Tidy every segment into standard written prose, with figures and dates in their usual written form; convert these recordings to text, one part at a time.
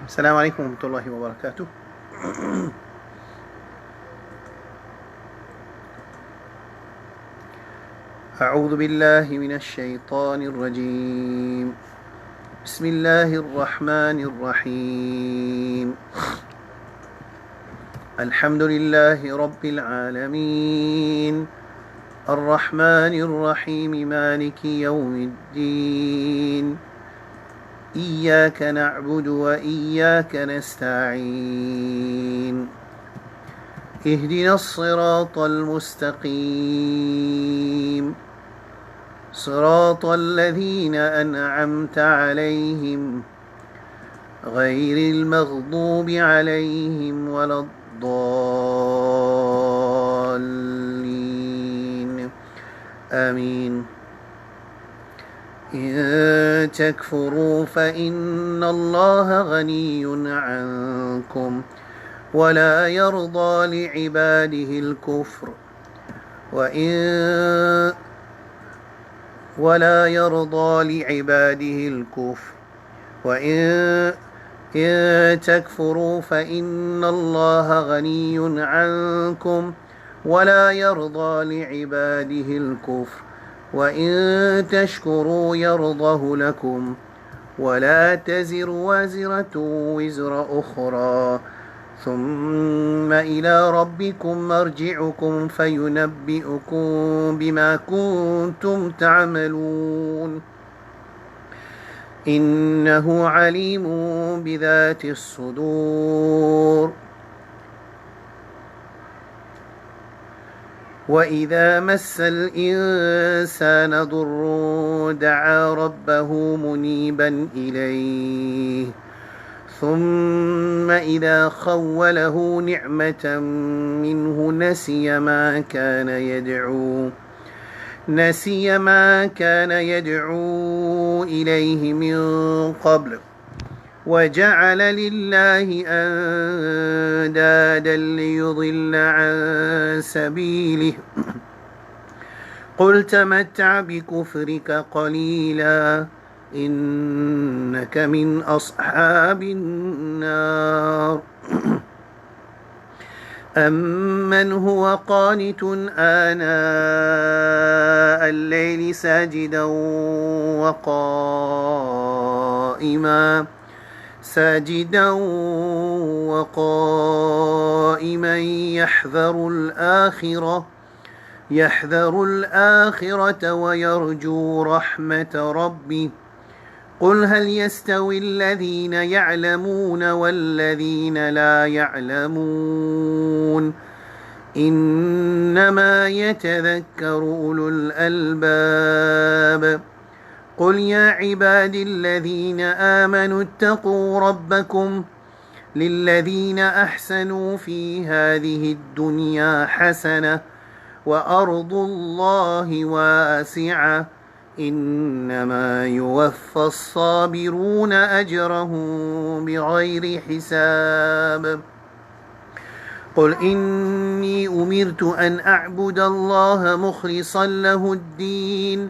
السلام عليكم ورحمة الله وبركاته. أعوذ بالله من الشيطان الرجيم. بسم الله الرحمن الرحيم. الحمد لله رب العالمين، الرحمن الرحيم، مالك يوم الدين. إياك نعبد وإياك نستعين. اهدنا الصراط المستقيم، صراط الذين أنعمت عليهم غير المغضوب عليهم ولا الضالين. آمين. إن تكفروا فإن الله غني عنكم ولا يرضى لعباده الكفر وإن تكفروا فإن الله غني عنكم ولا يرضى لعباده الكفر وإن تشكروا يرضه لكم ولا تزر وازرة وزر أخرى ثم إلى ربكم مرجعكم فينبئكم بما كنتم تعملون. إنه عليم بذات الصدور. وإذا مس الإنسان ضر دعا ربه منيبا إليه ثم إذا خوله نعمة منه نسي ما كان يدعو إليه من قبل وجعل لله أندادا ليضل عن سبيله. قل تمتع بكفرك قليلا إنك من أصحاب النار. أمن هو قانت آناء الليل ساجدا وقائما يحذر الآخرة ويرجو رحمة ربه. قل هل يستوي الذين يعلمون والذين لا يعلمون إنما يتذكر أولو الألباب. قل يا عبادي الذين آمنوا اتقوا ربكم للذين أحسنوا في هذه الدنيا حسنة وأرض الله واسعة إنما يوفى الصابرون أجرهم بغير حساب. قل إني أمرت أن أعبد الله مخلصا له الدين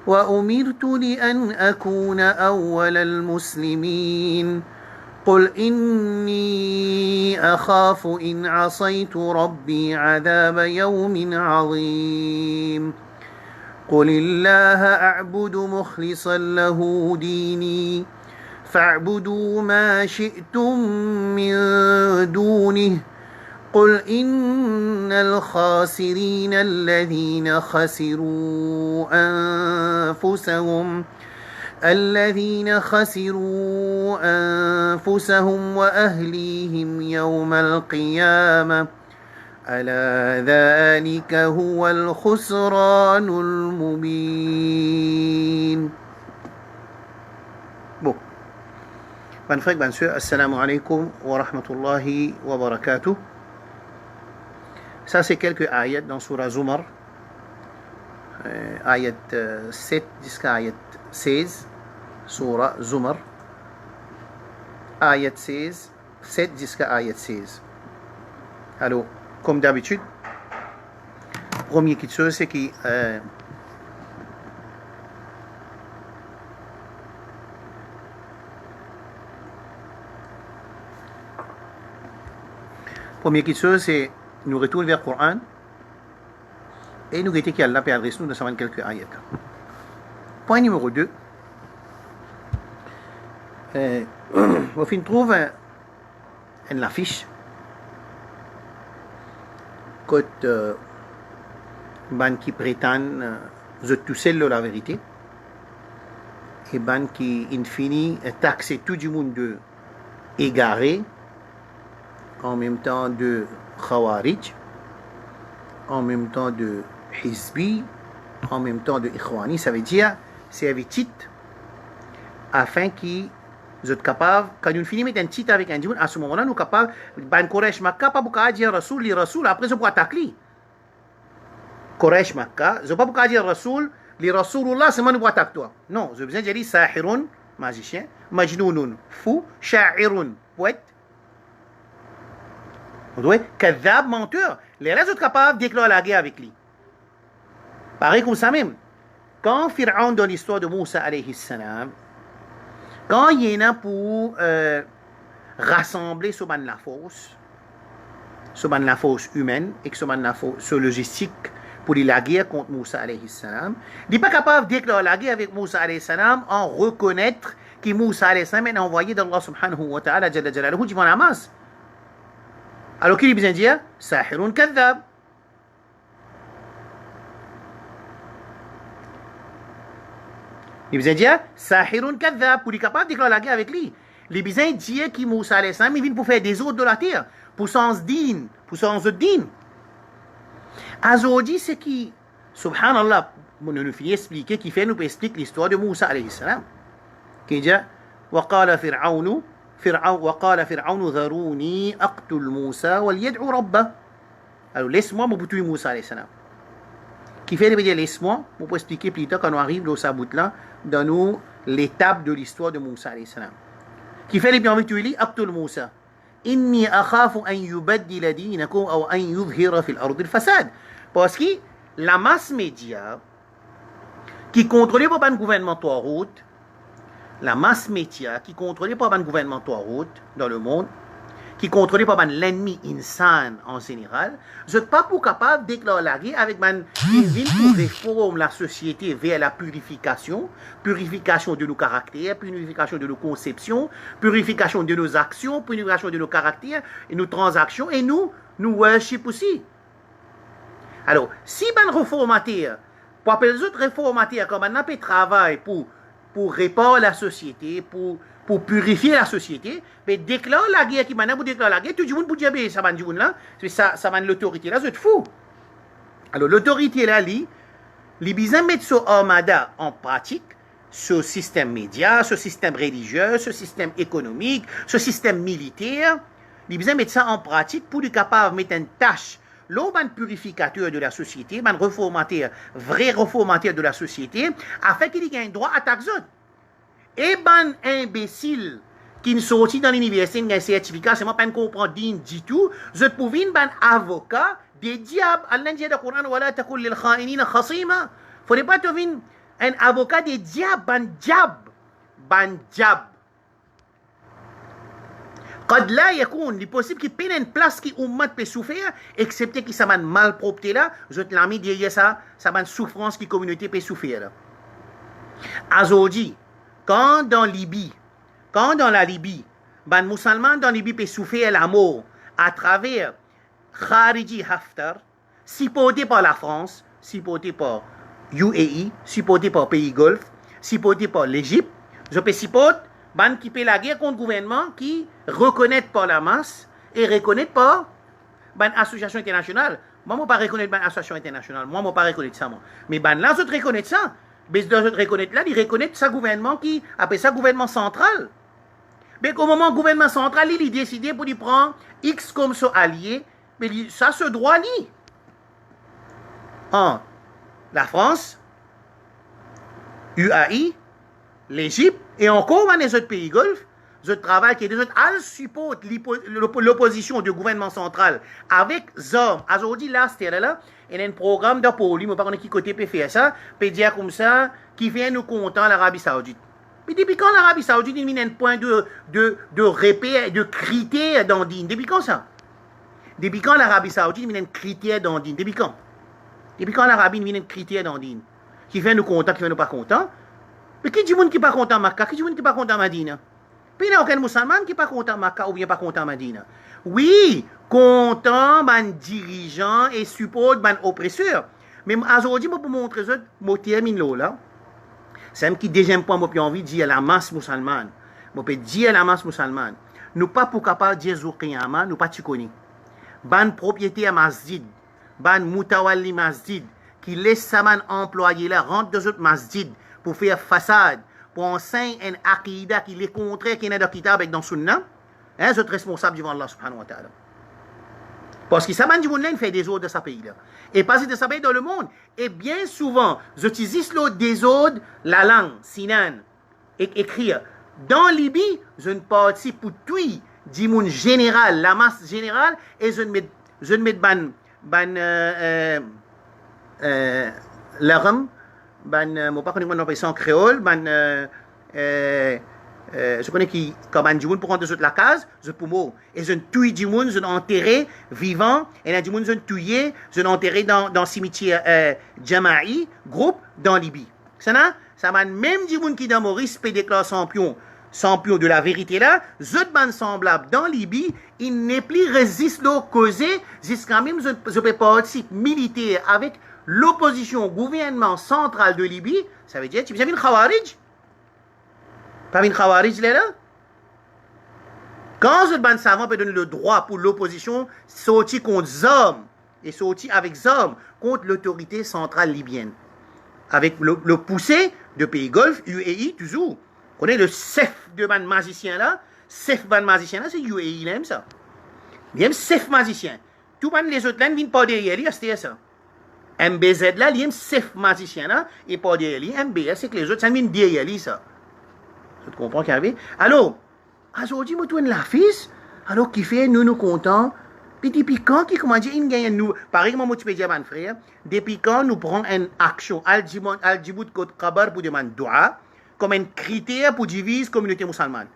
وأمرت لأن أكون أول المسلمين. قل إني أخاف إن عصيت ربي عذاب يوم عظيم. قل الله أعبد مخلصا له ديني فاعبدوا ما شئتم من دونه. قل إن الخاسرين الذين خسروا أنفسهم وأهليهم يوم القيامة ألا ذلك هو الخسران المبين. Bon, bonne frère, bonne soeur, assalamu alaikum wa rahmatullahi wa barakatuh. Ça, c'est quelques ayats dans Surah Zumar, ayat 7 jusqu'à ayat 16. Surah Zumar, ayat 16, 7 jusqu'à ayat 16. Alors, comme d'habitude, première chose, c'est que Première chose, c'est nous retourner vers le Coran et nous guetter qu'Allah peut adresser nous dans quelques ayats. Point numéro 2. On trouve une affiche côté ban qui prétendent tout seul la vérité et ban qui infini taxe tout du monde de égaré, en même temps de Khawarij, en même temps de Hizbi, en même temps de Ikhwani. Ça veut dire c'est avec titre afin qu'ils soient capables, quand nous finissons mettre un titre avec un djihad, à ce moment-là, nous sommes capables, ban Quraysh Makkah, pas beaucoup dire Rasoul, li Rasoul, après je peux attaquer. Quraysh Makkah, je ne peux pas dire Rasoul, li Rasoulullah, c'est moi nous attaquer toi. Non, je besoin de dire Sahirun, magicien, Majnounun, fou, Sha'irun, poète. Vous voyez, Kadhab, menteur. Les restes sont capables de déclarer la guerre avec lui. Pareil comme ça même. Quand Pharaon dans l'histoire de Moussa alayhi salam, quand il y en a pour rassembler ce ban la force humaine et ce ban la force logistique pour la guerre contre Moussa alayhi salam, il n'est pas capable de déclarer la guerre avec Moussa alayhi salam en reconnaître que Moussa alayhi salam est envoyé d'Allah subhanahu wa ta'ala jalla jalaluhu devant la masse. Alors qu'il est besoin de dire Sahirun kadhab. Il besoin de dire Sahirun kadhab pour être capable de déclarer la guerre avec lui. Il besoin de dire que Moussa alayhi salam il vient pour faire des autres de la terre, pour sens din, pour sens de din. Aujourd'hui, c'est qui, subhanallah, nous finit expliquer, qui fait nous expliquer l'histoire de Moussa alayhi salam. Qui dit وقال فرعون ذروني أقتل موسى وليدعو ربه. Alors laisse-moi me bouter Moussa alayhi salam. Qui fait dire laisse-moi, on peut expliquer plus tard quand on arrive dans sa bout là, dans nous l'étape de l'histoire de Moussa alayhi salam. Qui fait les bien bouter أقتل موسى إني أخاف أن يبدل دينكم أو أن يظهر في الأرض الفساد. Parce que la masse média qui contrôlée par un gouvernement Touarout, la masse média qui contrôlée par un gouvernement Touarout dans le monde, qui contrôlée par l'ennemi insan en général, je ne suis pas pour capable de déclarer la guerre avec une ville pour réformer la société vers la purification de nos caractères, purification de nos conceptions, purification de nos actions, purification de nos caractères et nos transactions et nous worship aussi. Alors, si un réformateur, pour appeler les autres réformateurs, comme un peu travail pour réparer la société, pour purifier la société, mais déclare la guerre qui maintenant pour déclarer la guerre, tout le monde peut dire, ça va là, ça va l'autorité là, c'est fou. Alors, l'autorité là, les besoin de mettre ce armada en pratique, ce système média, ce système religieux, ce système économique, ce système militaire, les besoin de mettre ça en pratique pour être capable de mettre une tâche. L'homme purificateur de la société, un réformateur, vrai réformateur de la société, afin qu'il ait un droit à taxer. Et ben imbécile qui ne sortit dans l'université, qui a un certificat, c'est moi pas comprendre du tout, je pouvais un avocat des diables. Allah dit dans le Coran, wala takul lil kha'inina khasima. Faudrait pas trouver un avocat des diables, ban diable. قد لا يكون لبوسيبل كي بين ان بلاس كي امات بي souffrir excepté qui ça man malpropreté là je te l'ai mis derrière ça man souffrance qui communauté peut souffrir là. Aujourd'hui quand dans la Libye ban musulman dans Libye peut souffrir la mort à travers Khariji Haftar supporté par la France, supporté par UAE, supporté par pays Golfe, supporté par l'Égypte, je peux supporter ban qui fait la guerre contre le gouvernement qui reconnaît par la masse et reconnaît par ban association internationale. Moi, je ne pas reconnaître ban association internationale. Moi, je ne pas reconnaître ça. Moi. Mais ban là, je reconnaître ça. Mais je reconnaître là, il reconnaît ça gouvernement qui appelle ça gouvernement central. Mais au moment où le gouvernement central, il décide pour lui prendre X comme son allié, mais ça se droit ni. En la France, UAE, l'Égypte et encore dans les autres pays Golfe, je travaille qui est des autres, elles supportent l'opposition du gouvernement central avec ZOM. Aujourd'hui, là, c'est là, il y a un programme de poli, mais par contre, qui côté peut faire ça, peut dire comme ça, qui vient nous content l'Arabie Saoudite. Mais depuis quand l'Arabie Saoudite, il y a un point de repère, de critère dans Dine? Depuis quand ça? Depuis quand l'Arabie Saoudite vient un critère dans din? Depuis quand? Depuis quand l'Arabie vient un critère dans din? Qui fait nous contents, qui fait nous pas contents? Mais qui dit monde qui pas content Makkah? Qui dit monde qui pas content Madina? Puis il n'y a aucun musulman qui pas content Makkah ou bien pas content Madina. Oui, content ban dirigeant et support ban oppresseur. Mais aujourd'hui, je peux montrer ça, je termine là. C'est un qui deuxième point, j'ai envie de dire à la masse musulmane. Je peux dire à la masse musulmane. Nous pas pour capable de dire Zoukiyama, nous pas tu connais. Ban propriété à masjid, ban moutawalli masjid, qui laisse sa man employé là, rentre dans autres masjid pour faire façade, pour enseigner un aqidah qui est contraire qui est dans le kitab avec dans sunna, hein, c'est responsable devant Allah subhanahu wa ta'ala. Parce que ça man du monde là, il fait des ordres de sa pays là. Et pas de sa pays dans le monde. Et bien souvent, j'utilise le désordre, la langue, sinan, et écrire. Dans Libye, je ne participe pour tout, du monde général, la masse générale, et je ne mets l'arme, je pas connais mon nom en créole, je connais qui, comme du monde pour rentrer sur la case, je peux mourir. Et je tue du monde, je enterré vivant, et du monde je tué, je enterré dans le cimetière Jama'i, groupe, dans Libye. Ça m'a même du monde qui dans Maurice peut déclarer champion de la vérité là, zot ban semblable dans Libye, il n'est plus résiste l'eau causé, jusqu'à même je peux participer militaire avec l'opposition au gouvernement central de Libye, ça veut dire, tu as vu une Khawarij? Pas une Khawarij là? Quand zot ban savant peut donner le droit pour l'opposition, sortir contre Zom, et sortir avec Zom contre l'autorité centrale libyenne. Avec le poussé de pays Golfe, UAE, toujours. On connaît le chef de ban magicien là, chef ban magicien là, c'est UAE, il aime ça. Il aime chef magicien. Tout ban les autres là, ne viennent pas derrière lui, c'est ça. MBZ là, il aime chef magicien là, et pas derrière lui. MBS, c'est que les autres, ça viennent derrière lui, ça. Tu comprends qu'il y avait? Alors, aujourd'hui, je tourne la fils, alors qui fait, nous contents. Puis depuis quand, qui comment dire, il gagne nous, par exemple, tu peux dire, mon frère, depuis quand nous prenons une action, al-Djibout Côte Kabar pour demander dua, comme un critère pour diviser la communauté musulmane.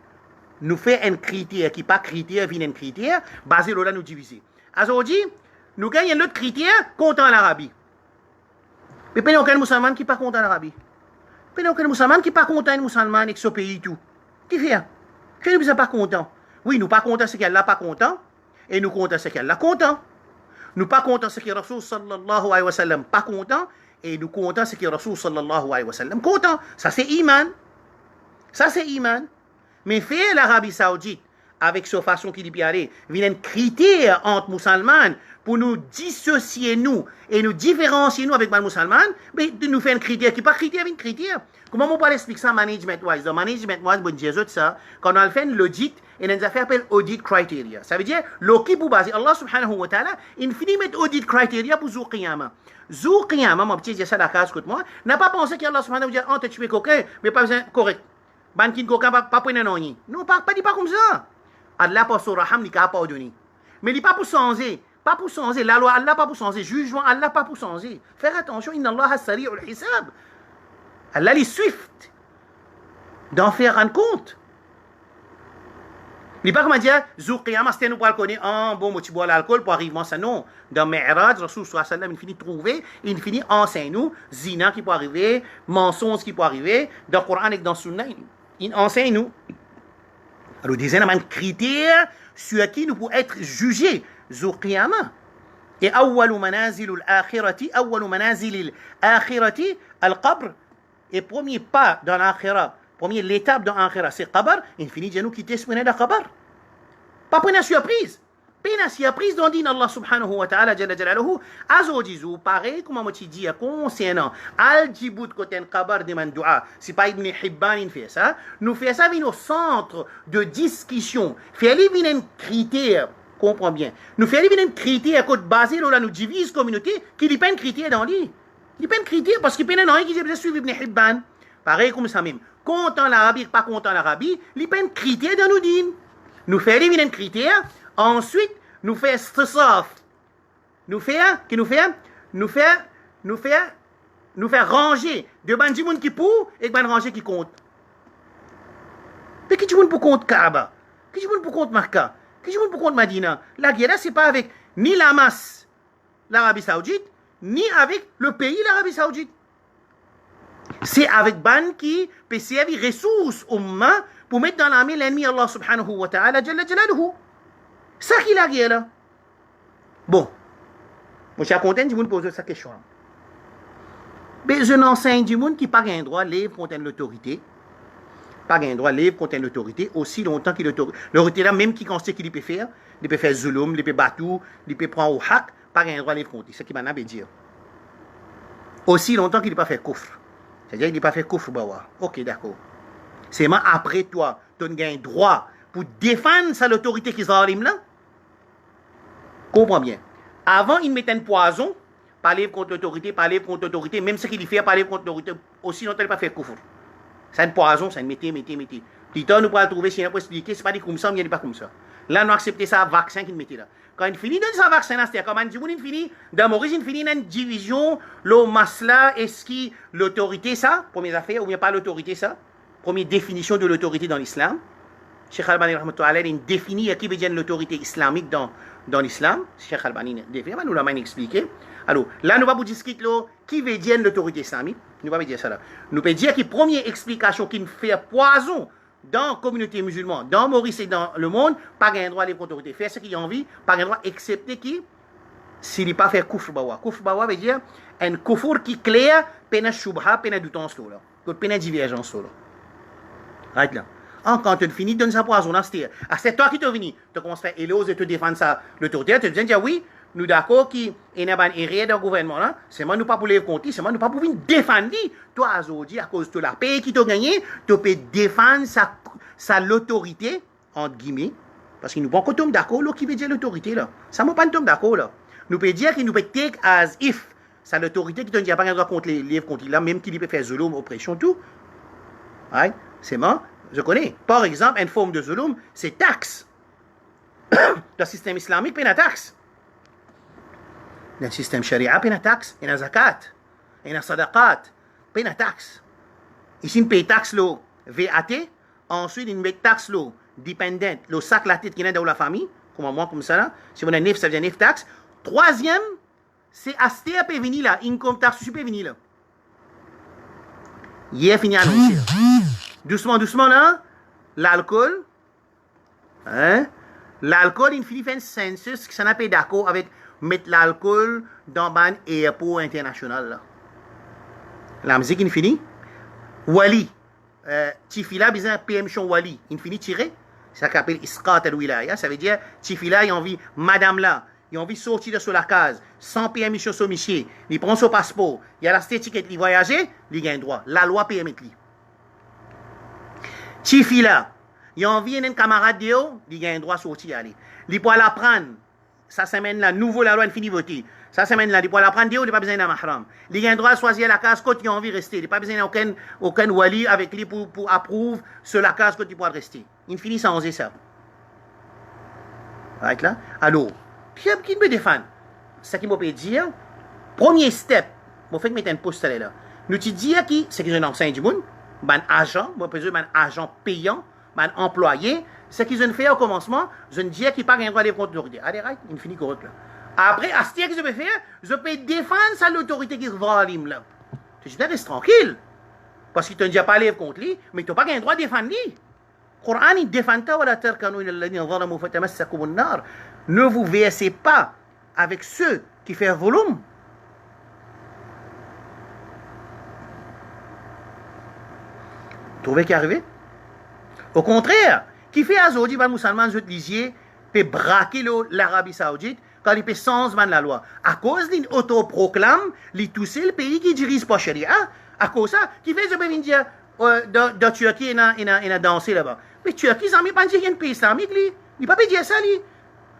Nous faisons un critère qui n'est pas critère, vient un critère, basé là, nous diviser. Aujourd'hui, nous gagnons un autre critère contre l'Arabie. Mais il n'y a aucun musulman qui n'est pas contre l'Arabie. Il n'y a aucun musulman qui n'est pas content des musulmans avec ce pays tout. Qui fait? Que nous ne sommes pas contents. Oui, nous ne sommes pas contents, c'est qu'elle n'est pas content. Et nous comptons ce qu'elle est content. Nous pas contents ce que Rasul sallallahu alayhi wa sallam pas content. Et nous comptons ce que Rasul sallallahu alayhi wa sallam content. Ça c'est iman. Ça c'est iman. Mais faire l'Arabie Saoudite avec sa façon qu'il y a, vient un critère entre musulmans pour nous dissocier nous et nous différencier nous avec les musulmans, mais nous faire un critère qui n'est pas critère, mais un critère. Comment on peut expliquer ça management-wise? Dans management-wise, bon Dieu, ça, quand on fait l'audit, et on fait appelle audit criteria. Ça veut dire, l'équipe pour baser, Allah subhanahu wa ta'ala, il finit mettre audit criteria pour Zou Qiyama. Zou Qiyama, mon petit, j'ai ça dans la case, écoute-moi, n'a pas pensé qu'Allah subhanahu wa ta'ala, oh, tu tué coquin, mais pas besoin, correct. Bankin coquin, pas prendre un oignon. Non, pas dit pas comme ça. Allah pas sur Raham, il n'a pas pardonné. Mais il n'est pas pour changer. Pas pour changer. La loi, Allah pas pour changer. Jugement, Allah pas pour changer. Faire attention, inna Allah sari'ul hisab. Allah est swift d'en faire un compte. Il n'est pas comme dire, Zou Qiyama, c'était nous pour le connaître. Ah, bon, moi, tu bois l'alcool pour arriver à ça. Non. Dans Mi'raj, Rasul sallallahu alayhi wa sallam, il finit trouver, il finit enseigne nous, zina qui peut arriver, mensonge qui peut arriver, dans le Coran et dans le Sunna, il enseigne nous. Alors, des éléments de critères sur qui nous pouvons être jugés. Zou Qiyama. Et awwalu manazil al-akhirati, al-qabr. Et premier pas dans l'akhira, première l'étape dans l'akhira, c'est qabr. Il finit de nous quitter ce moment de qabr. Pas pour une surprise. Pas une surprise dans din Allah subhanahu wa ta'ala jalla jalaluhu. Azodizou, pareil comme on te dit concernant al-Djibout côté un qabr de man dua. C'est pas Ibn Hibban il fait ça. Nous fait ça au centre de discussion. Fait lui un critère. Comprends bien. Nous fait lui un critère côté basé là nous divise communauté qui n'est pas un critère dans lui. Il n'y a pas de critère parce qu'il n'y a pas de qui dit suivre Ibn Hibban. Pareil comme ça même. Content l'Arabie, pas content l'Arabie, il n'y a pas de critère dans nous din. Nous faisons un critère. Ensuite, nous faisons stasaf. Nous faisons ranger de ban du monde qui pour et de ban ranger qui compte. Mais qui du monde pour compte Kaaba? Qui du monde pour compte Makkah? Qui du monde pour compte Madina? La guerre, c'est pas avec ni la masse, l'Arabie Saoudite, ni avec le pays, l'Arabie Saoudite. C'est avec ban qui peut servir ressources umma pour mettre dans l'armée l'ennemi Allah subhanahu wa ta'ala jalla jalaluhu. Ça qui la guerre là. Bon, moi je suis content de vous poser cette question. Mais je n'enseigne du monde qui n'a pas un droit de livre contre l'autorité. Pas un droit de livre contre l'autorité aussi longtemps qu'il l'autorité là, même qui constate qu'il peut faire zulum, il peut battre, il peut prendre au haq, pas un droit de livre contre. C'est ce qui m'a dire. Aussi longtemps qu'il ne peut pas faire coffre. C'est-à-dire qu'il ne peut pas faire coffre, bawa. Ok, d'accord. C'est moi après toi, tu as un droit pour défendre ça l'autorité qui s'en là. Comprends bien. Avant, il mettait un poison, pas livre contre l'autorité, même ce qu'il fait, pas livre contre l'autorité, aussi longtemps qu'il ne peut pas faire coffre. C'est un poison, c'est un métier. Plus tard, nous pourrons trouver, si on peut expliquer, ce n'est pas dit comme ça, mais il n'est pas comme ça. Là, nous acceptons ça, vaccin qu'il mettait là. Quand il finit de ça, vaccin, c'est-à-dire, comme il finit, dans Maurice, il finit une division, le masla, est-ce que l'autorité, ça, première affaire, ou bien pas l'autorité, ça, première définition de l'autorité dans l'islam. Cheikh Albani, il définit qui veut dire l'autorité islamique dans l'islam. Cheikh Albani, nous l'a expliqué. Alors, là, nous allons vous discuter qui veut dire l'autorité islamique. Nous allons dire ça là. Nous allons dire que la première explication qui nous fait poison dans la communauté musulmane, dans Maurice et dans le monde, pas un droit à l'autorité. Faire ce qu'il a envie, pas un droit excepté qui, s'il n'est pas fait kufr bawa. Kufr bawa veut dire un kufr qui clair, peine shubha, peine doutance là. Peine divergence là. Right là. Quand tu finis, donne ça poison. C'est toi qui te venu. Tu commences à faire éloge et te défendre ça l'autorité. Tu te dis, oui, nous d'accord qu'il y a une erreur dans le gouvernement là, c'est moi nous pas pour les compter, c'est moi nous pas pour venir défendre. Toi aujourd'hui à cause de la paix qui t'a gagné, tu peux défendre sa l'autorité entre guillemets parce que nous pas tomber d'accord là qui veut dire l'autorité là. Ça m'a pas tomber d'accord là. Nous peut dire qu'il nous peut take as if ça l'autorité qui te dit pas un droit contre les livres contre là même qu'il peut faire zulum oppression tout. Right? C'est moi, je connais. Par exemple, une forme de zulum, c'est taxe. Le système islamique paye la taxe. Dans le système sharia, il y a une taxe, il y a une zakat, il y a une sadaqat, il y a une taxe. Ici, on paye taxe le VAT, ensuite, on paye taxe le dépendant, le sac la tête qui est dans la famille, comme moi, comme ça là. Si on a 9, ça veut dire 9 taxes. Troisième, c'est acheter à venir là, income tax, je peux venir là. Hier, fini à annoncer. Doucement, doucement là, l'alcool, hein? L'alcool, il finit faire un census qui s'en a pas d'accord avec mettre l'alcool dans un aéroport international. Là. La musique, il finit. Wali. Tifila, bizarre, PM Chon Wali. Il finit tiré. Ça s'appelle Isqat al-Wilaya. Ça veut dire, Tifila, il a envie, madame là, il a envie de sortir de sur la case, sans PM sur son monsieur. Il prend son passeport. Il a la étiquette, il voyage, il gagne droit. La loi PM est lui. Tifila, il a envie d'un camarade de haut, il gagne droit de sortir aller. Il peut l'apprendre. Ça semaine là, nouveau la loi, il finit voter. Ça semaine là, il peut l'apprendre de haut, il n'a pas besoin d'un mahram. Il a un droit de choisir la case quand il a envie de rester. Il n'a pas besoin d'aucun wali avec lui pour approuver sur la case quand il peut rester. Il finit sans oser ça. Right là? Alors, qui me défend? Ce qui me peut dire, premier step, je vais mettre un post là. Nous te dire qui, c'est que je enseigne du monde, un agent, je peux dire un agent payant, un employé, ce qu'ils ont fait au commencement, je ne dis qu'il n'y a pas un droit de contre l'autorité. Allez, right, il finit correct là. Après, à ce que je peux faire, je peux défendre ça l'autorité qui se va là. Tu restes tranquille. Parce qu'il ne t'a pas lève contre lui, mais tu n'as pas un droit de défendre lui. Le Coran, il défend ta wala tarkanu ila alladhina zalamu fatamassakum an-nar. Ne vous versez pas avec ceux qui font volume. Vous trouvez qu'il est arrivé? Au contraire, qui fait aujourd'hui, les musulmans, je te disais, peut braquer l'Arabie Saoudite quand il peut sans la loi. À cause d'une autoproclame, il touche le pays qui dirige pas Sharia. À cause de ça, qui fait, je peux dire, dans Turquie, il a dansé là-bas. Mais Turquie, ça ne veut pas dire qu'il y a un pays islamique, lui. Il ne peut pas dire ça, lui.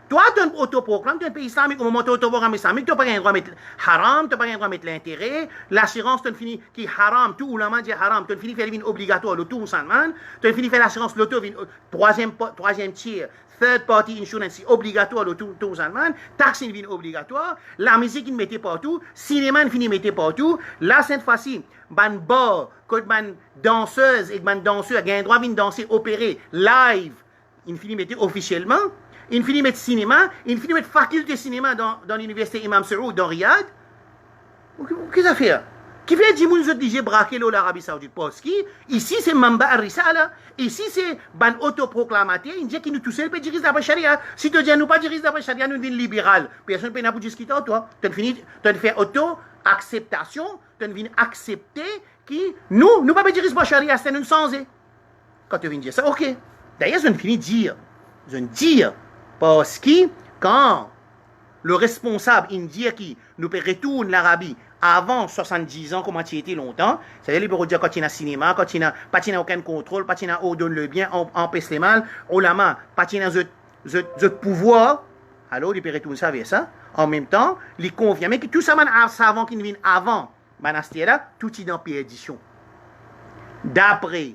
Toi, tu as un autoproclame, tu as un pays islamique, au moment où tu as un autoproclame islamique, tu n'as pas un droit de mettre haram, tu n'as pas un droit de mettre l'intérêt, l'assurance, tu as fini qui est haram, tout, ou la main dit haram, tu as fini faire une obligatoire, le tout musulman, tu as fini faire l'assurance, l'auto, troisième tiers, third party insurance, obligatoire, le tout musulman, taxe, une obligatoire, la musique, il mettait partout, cinéma, il mettait partout, là, cette fois-ci, ban bar, quand ban danseuse et ban danseur, il y a un droit de danser, opérer, live, il mettait officiellement. il finit mettre cinéma, il finit mettre faculté de cinéma dans l'université Imam Saoud, dans Riyad. Qu'est-ce que ça fait? Qui fait dire que j'ai braqué l'Arabie Saoudite? Parce que ici, c'est Mamba Ar-Risala. Ici, c'est ban autoproclamateur. Il dit qu'il nous touche, il peut dire d'après Sharia. Si tu dis nous pas dire d'après Sharia, nous sommes libéral. Personne ne peut pas dire ce qu'il t'a toi. Tu as fait auto-acceptation, tu as accepter que nous ne pouvons pas dire d'après Sharia, c'est une sans. Quand tu viens dire ça, ok. D'ailleurs, je ne finis de dire. Je ne dire. Parce que quand le responsable indien qui nous retourne l'Arabie avant 70 ans, comment tu étais longtemps, c'est-à-dire, il peut dire quand il y a cinéma, quand il n'y a pas aucun contrôle, pas il y a on donne le bien, on empêche les mal, on la main, pas il y a ce pouvoir, alors il peut retourner ça avec ça. En même temps, il convient, mais que tout ça, savant qui vient avant, là, tout est dans perdition. D'après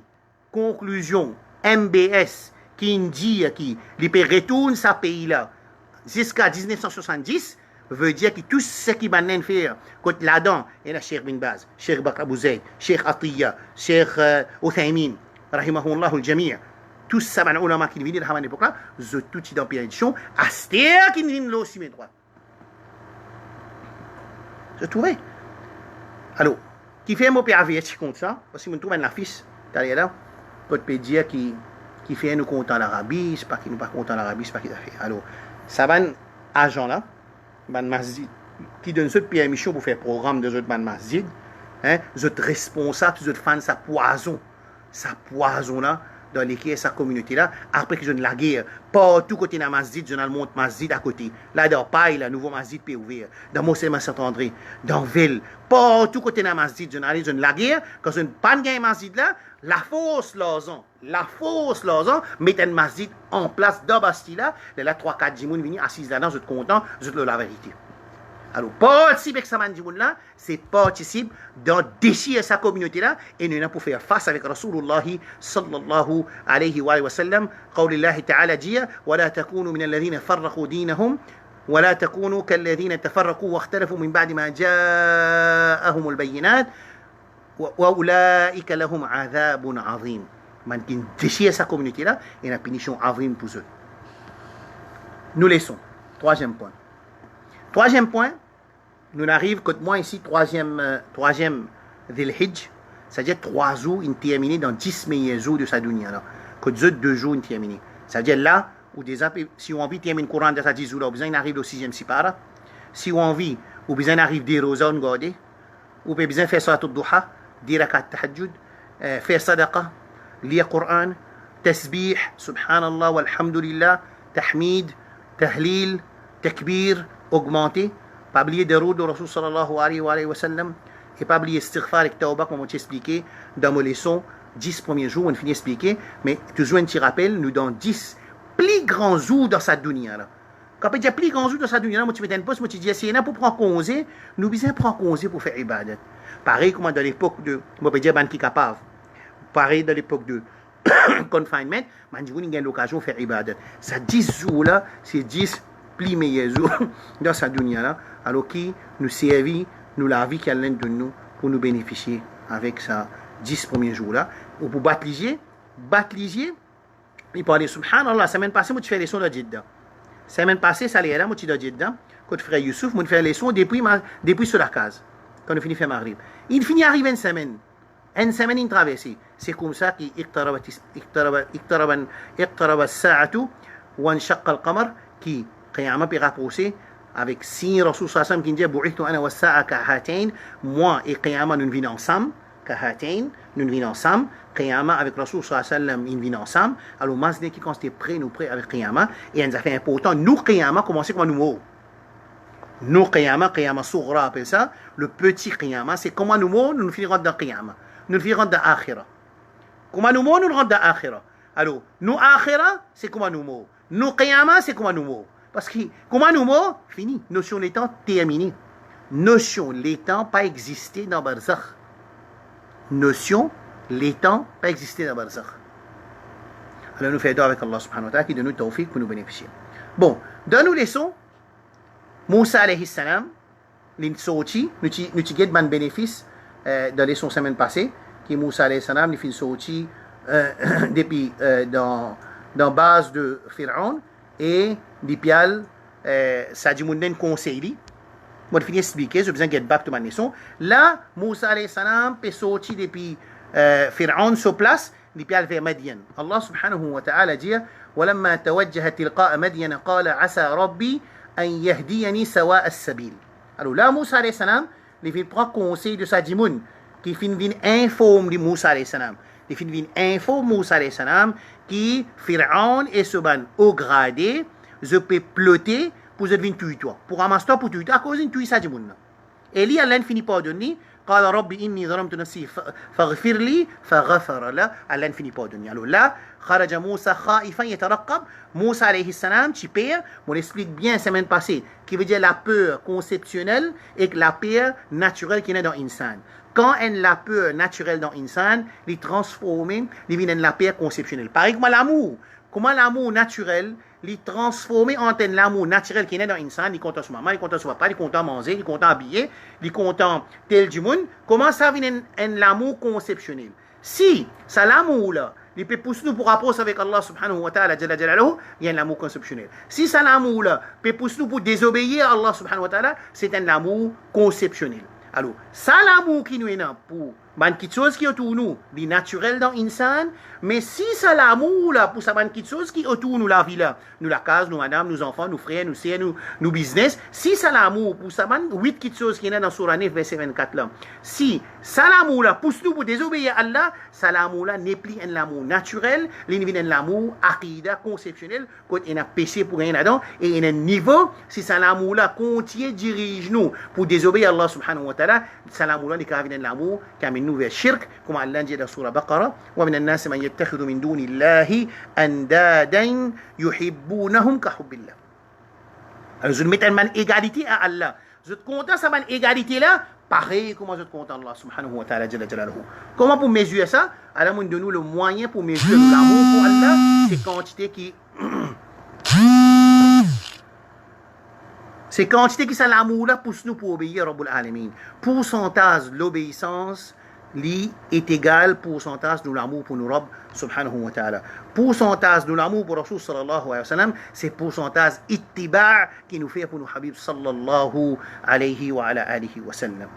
conclusion, MBS, qui dit qu'il peut retourner ce pays-là jusqu'à 1970, veut dire que tout ce qui va faire, quand là-dedans, il y a Cheikh Bin Baz, Cheikh Bakr Abou Zayd, Cheikh Atiyah, Cheikh Uthaymin, rahimahullah al-jami', tout ça, les ulama qui viennent à l'époque là, tout est dans perdition, à ce qui viennent là aussi, mes droits. Je trouvais. Alors, qui fait un mot PAVH contre ça, parce que je trouve un affiche, t'as là, quand peut dire qui fait nous content l'Arabie, c'est pas qui nous pas content l'Arabie, c'est pas qui a fait. Alors, ça va un agent là, ban masjid, qui donne cette permission pour faire programme de cette ban masjid, hein, cette responsable, cette fan, sa poison là, dans lesquels sa communauté là, après que je ne la guerre, partout côté dans masjid, je ne le montre masjid à côté. Là, dans Paille, le nouveau masjid peut ouvrir. Dans Mossema Saint-André, dans Ville, partout côté dans masjid, je ne la guerre, quand je ne pas de masjid là, la force l'ozon, met un masjid en place dans Bastille là, là, 3-4 djimoun viennent assis là-dedans, je suis content, je te la vérité. Alors, participe avec sa mandimoun là, c'est participe dans déchirer sa communauté là, et nous avons pour faire face avec Rasulullah sallallahu alayhi wa sallam, قول الله تعالى dit, ولا تكونوا من الذين فرقوا دينهم ولا تكونوا كالذين تفرقوا واختلفوا من بعد ما جاءهم البينات وأولئك لهم عذاب عظيم. Man qui déchire sa communauté là, et une punition avrim pour eux. Nous laissons. Troisième point, nous arrivons, côté moi ici, troisième Dhil Hijj, c'est-à-dire 3 jours, il terminé dans 10 meilleurs jours de sa dunya là. Côté 2 jours, il terminé. C'est-à-dire là, où déjà, si on envie de terminer le Coran de sa 10 jours là, on arrive au 6e sipara. Si on envie, ou bien arrive des rosas, on garde, ou bien faire salat al-duha, dire rakat tahajjud, faire sadaqa, lire Coran, tasbih, subhanallah, walhamdulillah, tahmid, tahlil, takbir, augmenter, pas oublier des routes de Rasul sallallahu alayhi wa sallam, et pas oublier istighfar et tawbah, comme on t'a expliqué dans mes leçons, 10 premiers jours, on finit d'expliquer, mais toujours un petit rappel, nous dans 10 plus grands jours dans sa dunya là. Quand on dit plus grands jours dans sa dunya là, moi tu mets un poste, moi tu dis, si il y en a pour prendre congé, nous besoin prendre congé pour faire ibadat. Pareil comme dans l'époque de, moi je dire, ban qui capable. Pareil dans l'époque de confinement, man dit, vous avez l'occasion de faire ibadat. Ça 10 jours là, c'est 10 plus meilleurs jours dans sa dunya là, alors qui nous servit, nous la vie qui a l'un de nous pour nous bénéficier avec ça 10 premiers jours là, ou pour battre l'isier, il parlait subhanallah, la semaine passée, moi tu fais les sons de Jeddah. Semaine passée, ça allait là, moi tu dois Jeddah, quand frère Youssouf, moi tu fais les sons depuis sur la case, quand on finit faire Maghrib. Il finit arriver une semaine, une traversée. C'est comme ça qu'il اقترب الساعة وانشق القمر qui Qiyamah peut rapprocher avec si Rasul sallam qui dit bu'ithtu ana wa sa'a kahatain, moi et Qiyamah nous venons ensemble, kahatain nous venons ensemble, Qiyamah avec Rasul sallam nous venons ensemble. Alors masne qui quand c'était prêt nous prêt avec Qiyamah, et un fait important nous Qiyamah commencer comme nous nous Qiyamah Sughra appelle ça, le petit Qiyamah, c'est comment nous finirons dans Qiyamah, nous finirons dans Akhira. Comment nous rentrons dans Akhira. Alors nous Akhira c'est comment nous Qiyamah c'est comment nous parce que, comment nous mots, fini. Notion l'étant terminée. Notion l'étant pas existé dans Barzakh. Notion l'étant pas existé dans Barzakh. Alors nous faisons avec Allah subhanahu wa ta'ala qui donne nous tawfiq pour nous bénéficier. Bon, dans nos leçons, Moussa alayhi salam, l'insoti, nous avons un bénéfice dans les leçons semaine passée, qui Moussa alayhi salam, il fait sorti depuis dans base de Pharaon. et dipial ça dit mon conseil moi finir expliquer je besoin get back to ma leçon là Moussa alayhi salam peut sortir depuis Pharaon sur place dipial vers Madian Allah subhanahu wa ta'ala dit ولما توجه تلقاء مدين قال عسى ربي أن يهديني سواء السبيل alors là Moussa alayhi salam il vient prendre conseil de sa dimoun qui vient informer Moussa alayhi salam il vient informer Moussa alayhi salam qui Pharaon et Soban au gradé je peux ploter pour je venir tuer toi pour ramasser toi pour tuer à cause d'une tuer sa dimoun et lui Allah finit par donner قال ربي إني ظلمت نفسي فاغفر لي فغفر له Allah finit par donner alors là خرج موسى خائفا يترقب Moussa alayhi salam tu pères on explique bien la semaine passée qui veut dire la peur conceptionnelle et la peur naturelle qui est dans l'insan quand elle la peur naturelle dans l'insan il transforme il devient la peur conceptionnelle pareil comme l'amour comment l'amour naturel il transforme en l'amour naturel qui est dans l'insan il est content sur maman il est content sur papa il est content manger il est content habiller il est content tel du monde comment ça vient l'amour conceptionnel si ça l'amour là il peut pousser nous pour rapprocher avec Allah subhanahu wa ta'ala jalla jalaluhu il y a l'amour conceptionnel si ça l'amour là peut pousser nous pour désobéir à Allah subhanahu wa ta'ala c'est un amour conceptionnel alors ça l'amour qui nous est là pour quelque chose qui est autour de nous est naturel dans l'insan mais si ça l'amour là pour ça quelque chose qui est autour de nous la vie là nous la case nous madame nous enfants nous frères nous sœurs nous business si ça l'amour pour ça 8 quelque chose qui est là dans Surah 9 verset 24 là si ça l'amour là pousse nous pour désobéir à Allah ça l'amour là n'est plus un amour naturel il devient un amour aqida conceptionnel quand il a péché pour rien là-dedans et il y a un niveau si ça l'amour là continue dirige nous pour désobéir à Allah subhanahu wa ta'ala ça l'amour là il devient un amour qui amène vers shirk comme Allah dit dans Surah Baqarah wa min an-nas man yattakhidhu min duni Allahi andadan yuhibbunahum ka hubbillah alors je mets une égalité à Allah je te content ça une égalité là pareil comment je te content Allah subhanahu wa ta'ala jalla jalaluhu comment pour mesurer ça Allah nous donne le moyen pour mesurer l'amour pour Allah c'est quantité qui c'est quantité qui ça l'amour là pousse nous pour obéir à Rabbul Alamin pourcentage l'obéissance li est égal pourcentage de l'amour pour nous Rabb subhanahu wa ta'ala pourcentage de l'amour pour Rasul sallallahu alayhi wa sallam c'est pourcentage ittiba' qui nous fait pour nous Habib sallallahu alayhi wa ala alihi wa sallam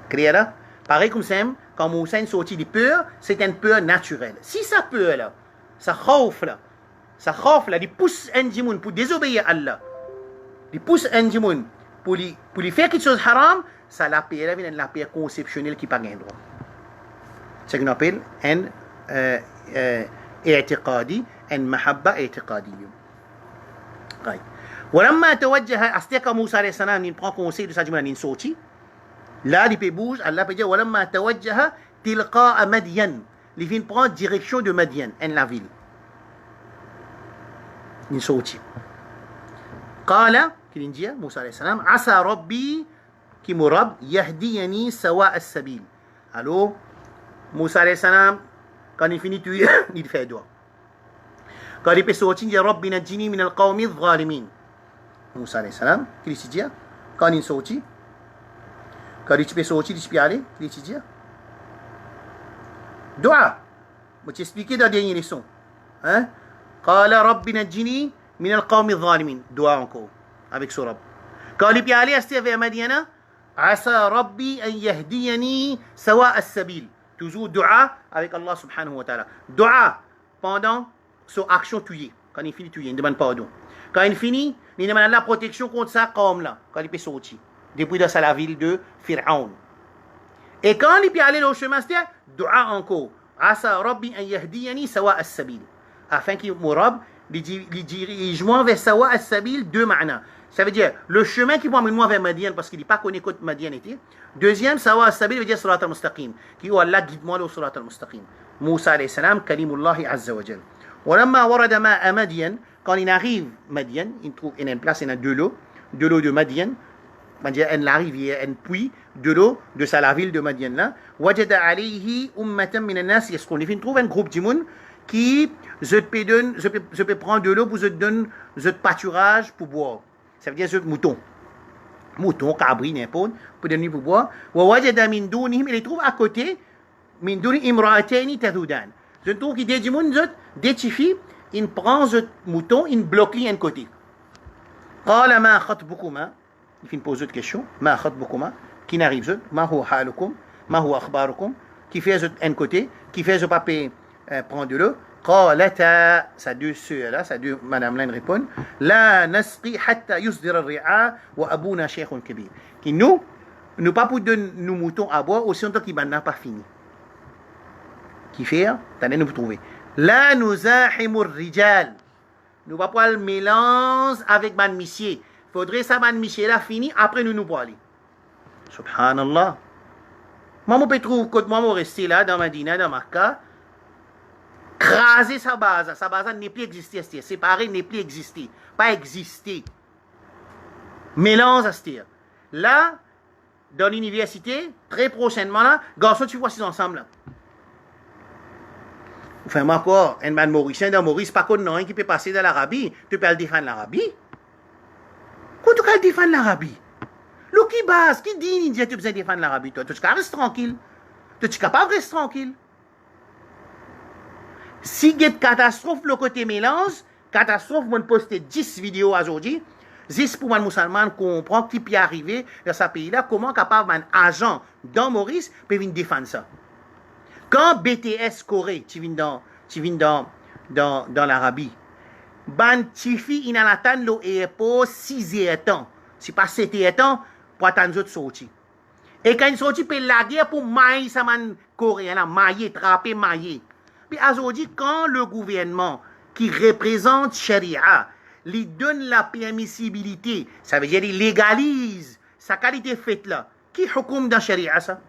clair là pareil comme ça quand Moussa est sorti de peur c'est une peur naturelle si ça peur là ça khawf là il pousse un djimoun pour désobéir à Allah il pousse un djimoun pour lui faire quelque chose haram ça la paix là vient la paix conceptionnelle qui pas gain droit c'est ce qu'on appelle un اعتقادي ان محبه اعتقاديه طيب ولما توجه استيقظ موسى عليه السلام il prend conseil de sa jumla il sorti là il peut bouge Allah peut dire ولما توجه تلقاء مدين il vient prendre direction de Madian en la ville il sorti قال qu'il dit Moussa عليه السلام عسى ربي qui mon Rabb yahdiyani sawa as-sabil alors Moussa alayhi salam quand il finit tuer il fait doigt quand il peut sortir il dit Rabbi najini min al-qawmi adh-dhalimin Moussa alayhi salam qu'est-ce qu'il dit quand il sortit quand il peut sortir il peut aller qu'est-ce qu'il dit doigt je vais t'expliquer dans la dernière leçon hein قال ربي نجني من القوم الظالمين doigt encore avec son Rabb quand il peut aller à vers Madiana عسى ربي أن يهديني سواء السبيل toujours dua avec Allah subhanahu wa ta'ala dua pendant son action tuer quand il finit tuer il demande pardon quand il finit il demande la protection contre ça comme là quand il peut sortir depuis dans la ville de Pharaon et quand il peut aller au chemin c'est dua encore عسى ربي أن يهديني سواء السبيل afin que mon Rabb il dirige moi vers sawa as-sabil deux ma'na ça veut dire le chemin qui va m'amener moi vers Madian parce qu'il n'est pas connu côté Madian était deuxième sawa as-sabil veut dire surat al-mustaqim qui est Allah guide-moi le surat al-mustaqim Moussa alayhi salam kalimullah azza wa jal ولما ورد ماء مدين quand il arrive Madian il trouve une place il y a de l'eau de Madian c'est-à-dire il arrive il y a un puits de l'eau de la ville de Madian là وجد عليه أمة من الناس يسقون il trouve un groupe de monde qui je peux prendre de l'eau pour je donne je pâturage pour boire ça veut dire je mouton cabri n'importe pour donner pour boire ووجد من دونهم il les trouve à côté من دون امرأتين تذودان je trouve qu'il y a des monde des filles il prend ce mouton, il bloque un côté. قال ما خطبكما il fait une pose de question ما خطبكما qui n'arrive pas ما هو حالكم ما هو أخباركم qui fait un côté qui fait ce papier prendre-le قالتا ça deux sœurs là ça deux madame là répond لا نسقي حتى يصدر الرعاء وأبونا شيخ كبير qui nous pas pour donner nos moutons à boire aussi longtemps qu'il n'a pas fini qui fait t'allez nous trouver لا نزاحم الرجال nous va pas le mélange avec man monsieur faudrait ça man monsieur là fini après nous pour aller subhanallah maman peut trouver quand maman rester là dans Medina dans Makkah craser sa base n'est plus exister séparé n'est plus exister pas exister mélange à ce là dans l'université très prochainement là garçon tu vois ces ensemble là enfin encore un man mauricien dans Maurice pas qu'on non qui peut passer dans l'Arabie tu peux le défendre l'Arabie quand tu peux défendre l'Arabie le qui base qui dit tu peux défendre l'Arabie toi tu restes tranquille tu es capable de rester tranquille si il y a une catastrophe le côté mélange catastrophe on poster 10 vidéos aujourd'hui juste pour un musulman comprendre qui peut arriver dans ce pays là comment capable un agent dans Maurice peut venir défendre ça. Quand BTS Corée, tu viens dans l'Arabie, ban tifi in attend le aéroport 6 ans. C'est pas 7 ans pour attendre autres sorti. Et quand ils sortent peut la guerre pour mailler ça man coréen là, mailler, trapper, mailler. Puis aujourd'hui quand le gouvernement qui représente Sharia lui donne la permissibilité, ça veut dire il légalise sa qualité faite là. Qui hukum dans Sharia ça?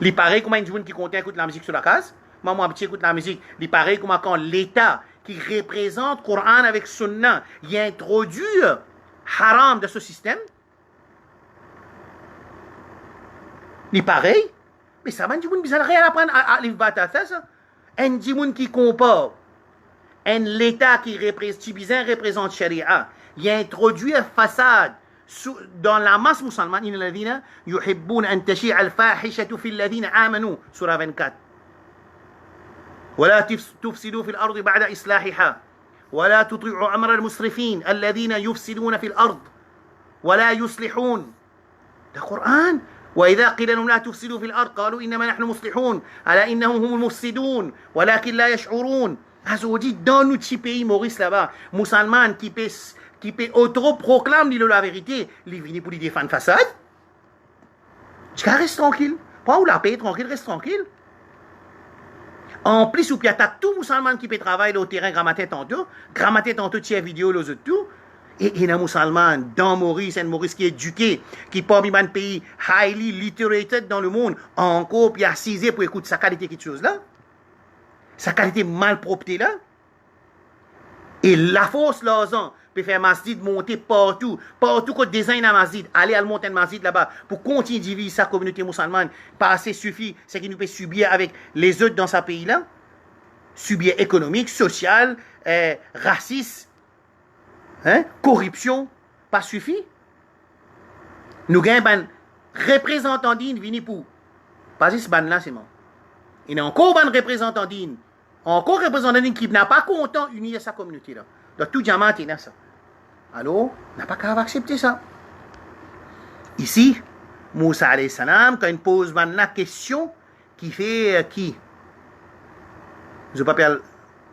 Il paraît comme un jeune qui compte écouter la musique sur la case. Maman petit écoute la musique. Il paraît comme quand l'État qui représente le Coran avec Sunna, il introduit haram de ce système. Il paraît, mais ça va un jeune bizarre rien apprendre à l'ivbata ça. Un jeune qui compare un l'État qui représente Sharia, il introduit une façade dans la masse musulmane, إن الذين يحبون أن تشيع الفاحشة في الذين آمنوا سورة 24 ولا تفسدوا في الأرض بعد إصلاحها ولا تطيعوا أمر المسرفين الذين يفسدون في الأرض ولا يصلحون ده قرآن وإذا قيل لهم لا تفسدوا في الأرض قالوا إنما نحن مصلحون ألا إنهم هم المفسدون ولكن لا يشعرون Azodi dans notre petit pays Maurice là-bas musulman qui peut auto-proclame la vérité, il vient pour lui défendre façade. Tu reste tranquille. Pas où la paix tranquille, reste tranquille. En plus, ou puis attaque tout musulman qui peut travailler au terrain grammaté tantôt, tiens vidéo, les autres tout. Et il y a un musulman dans Maurice, un Maurice qui est éduqué, qui parmi un pays highly literated dans le monde, encore puis assisé pour écouter sa qualité quelque chose là. Sa qualité malpropreté là. Et la force là, peut faire masjid monter partout qu'on design un masjid, aller à monter un masjid là-bas pour continuer de vivre sa communauté musulmane. Pas assez suffit, c'est qu'il nous peut subir avec les autres dans ce pays-là. Subir économique, social, raciste, corruption, pas suffit. Nous gagnons un représentant digne vini pour. Pas juste ban là, c'est bon. Il y a encore un représentant digne. Encore un représentant digne qui n'a pas content unir sa communauté là. Donc tout diamant est ça. Alors, on n'a pas qu'à accepter ça. Ici, Moussa alayhi salam, quand il pose la question, qui fait qui? Je ne sais pas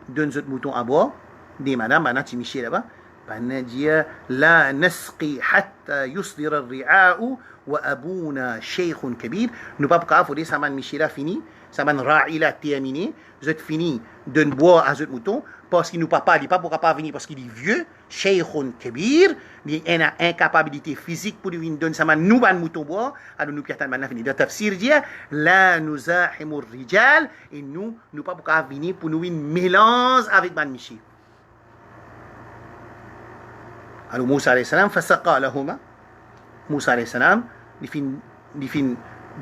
donne ce mouton à boire, des madame, madame Timiché là-bas, elle dit la nasqi hatta yusdir al-ri'a'u wa abuna shaykhun kabir. Nous pas qu'à faut dire ça man Michela fini, ça man ra'ila terminé, je fini de boire à ce mouton parce qu'il nous papa, il pas pour pas venir parce qu'il est vieux, shaykhun kabir, il a une incapacité physique pour lui donner ça man nous ban mouton boire, alors nous piatan man fini. De tafsir dit la nuzahimu rijal et nous pas pour venir pour nous mélange avec ban Michi. Alors Moussa alayhi salam fasaqa lahuma. Moussa alayhi salam il fin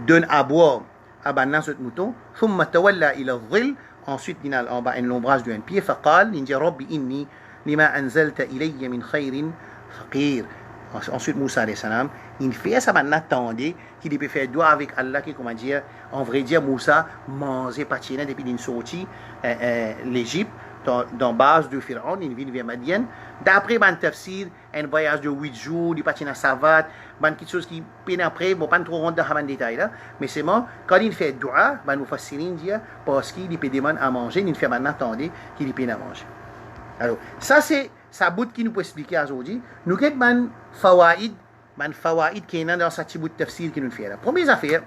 donne à boire à banna ce mouton ثم تولى إلى الظل ensuite il a en bas l'ombrage d'un pied فقال إن ربي إني لما أنزلت إلي من خير فقير. Ensuite Moussa alayhi salam il fait ça banna attendait qu'il peut faire doigt avec Allah qui comment dire en vrai dire Moussa mangeait pas tienne depuis une sortie l'Égypte dans base de Pharaon, une ville vers Madian. D'après ban tafsir, un voyage de 8 jours, il partit dans savate, ban quelque chose qui peine après, bon pas trop rentrer dans les détails là, mais c'est bon, quand il fait dua, ban nous facilite dire parce qu'il peut demander à manger, il fait maintenant attendre qu'il peine à manger. Alors, ça c'est ça bout qui nous peut expliquer aujourd'hui. Nous quel ban fawaid qui est dans sa petit bout de tafsir qui nous fait là. Première affaire,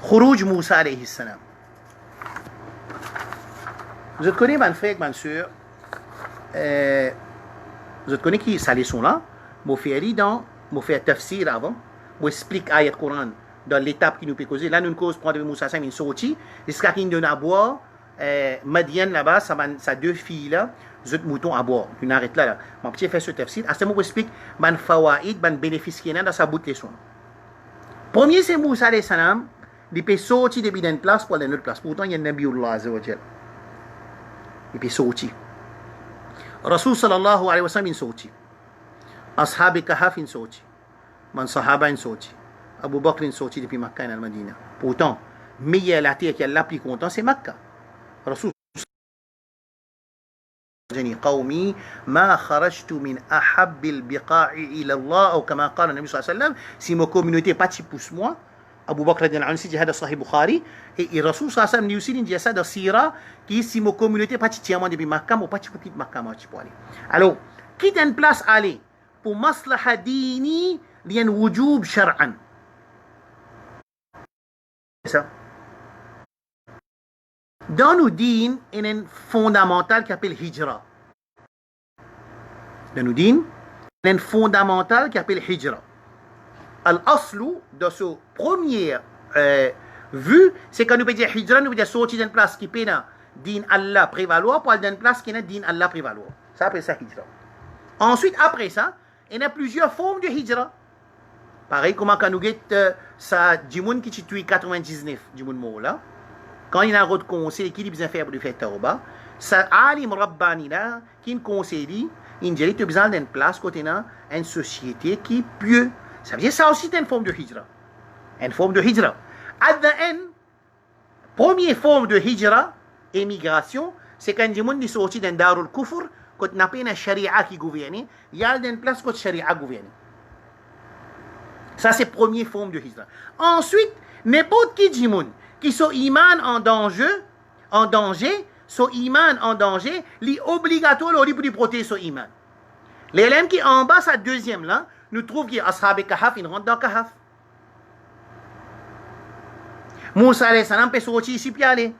Khuruj Moussa alayhi salam. Vous connaissez, mon frère, ma soeur, vous connaissez qui sa leçon là, je fais tafsir avant, je explique ayat Coran dans l'étape qui nous peut causer. Là, nous cause prendre Moussa Sam, une sortie, jusqu'à qu'il donne à boire, Madian là-bas, sa deux filles là, zut mouton à boire. Une arrête là. Mon petit fait ce tafsir. À ce moment, je explique, ban fawaïd, ban bénéfice qui est dans sa bout de leçon. Premier, c'est Moussa alayhi salam, il peut sortir depuis une place pour aller dans une autre place. Pourtant, il y a un Nabiullah azza wa jal. Il peut sortir. Rasul sallallahu alayhi wa sallam in sorti. Ashab Kahf in sorti. Man sahaba in sorti. Abu Bakr in sorti depuis Makkah et Al-Madina. Pourtant, meilleure la terre qui est la plus content, c'est Makkah. Rasul قومي ما خرجت من أحب البقاع إلى الله أو كما قال النبي صلى الله عليه وسلم si ma communauté partie pousse moi Abu Bakr radhiyallahu anhu dit هذا صحيح Bukhari et Rasul sallallahu alayhi wa sallam dit aussi il dit ça dans Sira qui si ma communauté partie tiamant depuis Makkah ou partie petite Makkah moi pour aller alors quitte une place aller pour maslaha dini lien wujub shar'an ça dans nos dînes il y a un fondamental qui s'appelle hijra dans nos dînes il y a un fondamental qui s'appelle hijra Al-Aslu, dans ce premier vue, c'est quand nous peut dire hijra, nous peut dire sortir d'une place qui peut dans din Allah prévaloir pour aller dans une place qui n'a din Allah prévaloir. Ça appelle ça hijra. Ensuite, après ça, il y a plusieurs formes de hijra. Pareil, comment quand nous guette ça, du monde qui tue 99, du monde mort là, quand il y a un autre conseil qui dit besoin de faire pour faire tauba, ça alim rabbani là, qui nous conseille, il dit tu as besoin d'une place côté dans une société qui peut. Ça veut dire ça aussi c'est une forme de hijra. Une forme de hijra. At the end, première forme de hijra, émigration, c'est quand les gens sont sortis d'un darul kufr, quand n'a pas une sharia qui gouverne, il y a une place quand sharia gouverne. Ça c'est première forme de hijra. Ensuite, n'importe qui gens qui sont iman en danger, sont iman en danger, li obligatoire pour protéger son iman. Les élèves qui en bas, sa deuxième là, nous trouvons qu'il y a Ashab Kahf, ils rentrent dans Kahf. Moussa alayhi salam peut sortir ici puis aller.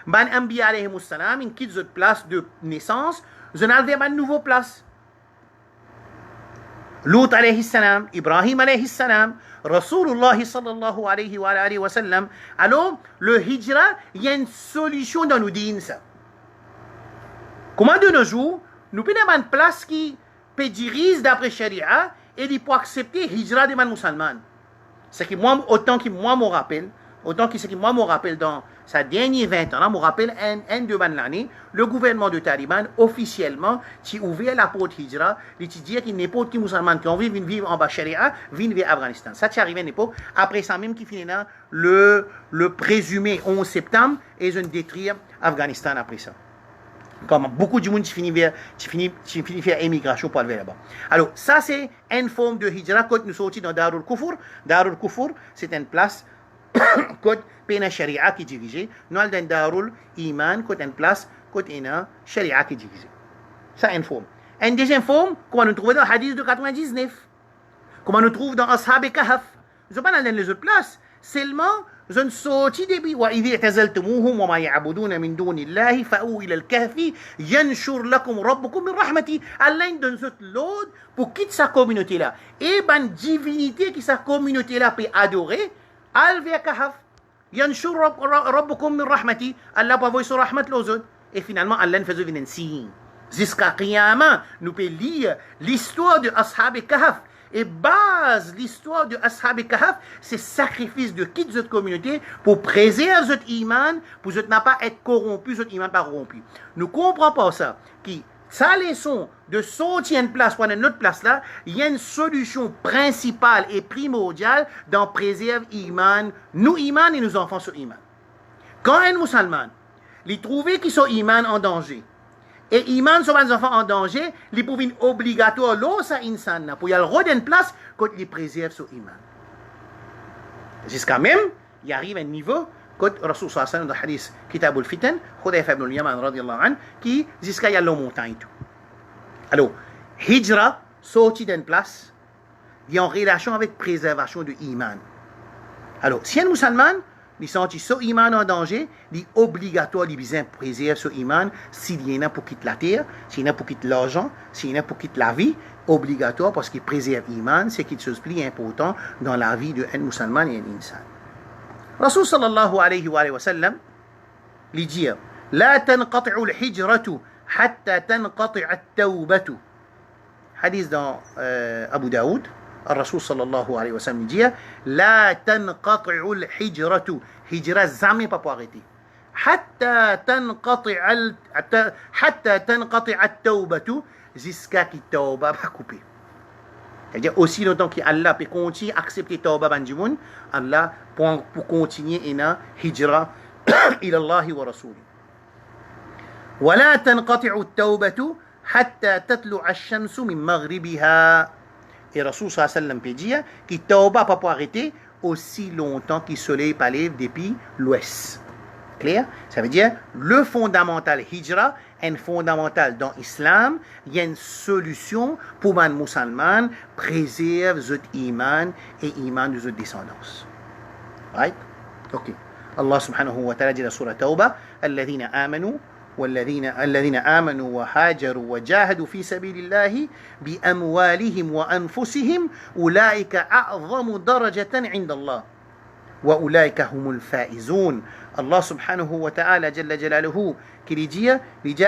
Ban Ambiya alayhi salam, ils quittent cette place de naissance, ils ont vers une nouvelle place. Lut alayhi salam, Ibrahim alayhi salam, Rasulullah sallallahu alayhi wa sallam. Alors, le hijra, il y a une solution dans nos dînes, ça. Comment de nos jours, nous prenons une place qui peut diriger d'après Sharia et il peut accepter hijra des musulmans. C'est que moi, autant que moi me rappelle, dans sa dernière 20 ans, là, me rappelle un de l'année, le gouvernement de Taliban, officiellement, qui ouvert la porte hijra, il dit qu'il n'importe qui musulman qui ont envie de vivre en bas Sharia, viennent vers Afghanistan. Ça, c'est arrivé à une époque, après ça même qui finit là, le présumé 11 septembre, et ils ont détruit Afghanistan après ça. Comme beaucoup de monde qui finit faire émigration pour aller là-bas. Alors, ça c'est une forme de hijra quand nous sortis dans Darul Kufur. Darul Kufur, c'est une place quand Pena Sharia qui dirige. Nous allons dans Darul Iman, quand une place quand une Sharia qui dirige. Ça c'est une forme. Une deuxième forme, comment nous trouvons dans le hadith de 99. Comment nous trouvons dans Ashab Kahf. Nous ne sommes pas dans les autres places. Seulement, nous sommes sortis depuis. وَإِذِ اعْتَزَلْتُمُوهُمْ وَمَا يَعْبُدُونَ مِن دُونِ اللَّهِ فَأْوُوا إِلَى الْكَهْفِ يَنْشُرْ لَكُمْ رَبُّكُمْ مِنْ رَحْمَتِهِ. Allah donne l'ordre pour quitter sa communauté là. Et une divinité qui sa communauté là peut adorer, al vers Kahf. يَنْشُرْ رَبُّكُمْ مِنْ رَحْمَتِهِ. Allah peut avoir son rahmat aux autres. Et finalement, Allah nous faisait venir un signe. Jusqu'à Qiyamah, nous pouvons lire l'histoire de Ashab Kahf. Et base l'histoire de Ashab Kahf, c'est sacrifice de quitte cette communauté pour préserver cette iman, pour ne pas être corrompu, cette iman pas corrompu. Nous ne comprenons pas ça. Qui, sa leçon de sortir une place pour une autre place là, il y a une solution principale et primordiale dans préserver iman, nous iman et nos enfants sur iman. Quand un musulman, il trouve qu'ils sont iman en danger, et iman sont les enfants en danger, ils peuvent obligatoire l'eau sa insan pour y aller redonner place quand ils préservent son iman. Jusqu'à même, il arrive à un niveau quand Rasul sallallahu alayhi wa sallam dans le hadith Kitab al-Fitan, Hudayfa ibn al-Yaman radiyallahu anhu, qui jusqu'à y aller en montagne tout. Alors, hijra, sorti d'une place, il est en relation avec préservation de iman. Alors, si un musulman, il sent son iman en danger, il est obligatoire de préserver son iman s'il y en a pour quitter la terre, s'il y en a pour quitter l'argent, s'il y en a pour quitter la vie, obligatoire parce qu'il préserve l'iman, c'est quelque chose de plus important dans la vie d'un musulman et un insan. Rasul sallallahu alayhi wa sallam, il dit, لا تنقطع الحجرة حتى تنقطع التوبة. Hadith dans Abu Daoud. الرسول صلى الله عليه وسلم dit لا تنقطع الحجرة هجرة jamais pas pour arrêter حتى تنقطع التوبة jusqu'à que tauba va couper. C'est-à-dire aussi longtemps qu'Allah peut continuer à accepter tauba banjimoun, Allah pour continuer ina hijra إلى الله ورسوله. ولا تنقطع التوبة حتى تطلع الشمس من مغربها. Et Rasul sallallahu alayhi wa sallam peut dire que tauba pas pour arrêter aussi longtemps que le soleil pas lève depuis l'ouest. Clair? Ça veut dire le fondamental hijra, un fondamental dans l'islam, il y a une solution pour un musulman préserve zot iman et iman de zot descendance. Right? Ok. Allah subhanahu wa ta'ala dit dans la surah Tauba, الذين آمنوا وهاجروا وجاهدوا في سبيل الله بأموالهم وأنفسهم أولئك أعظم درجة عند الله وأولئك هم الفائزون. الله سبحانه وتعالى جل جلاله qui dit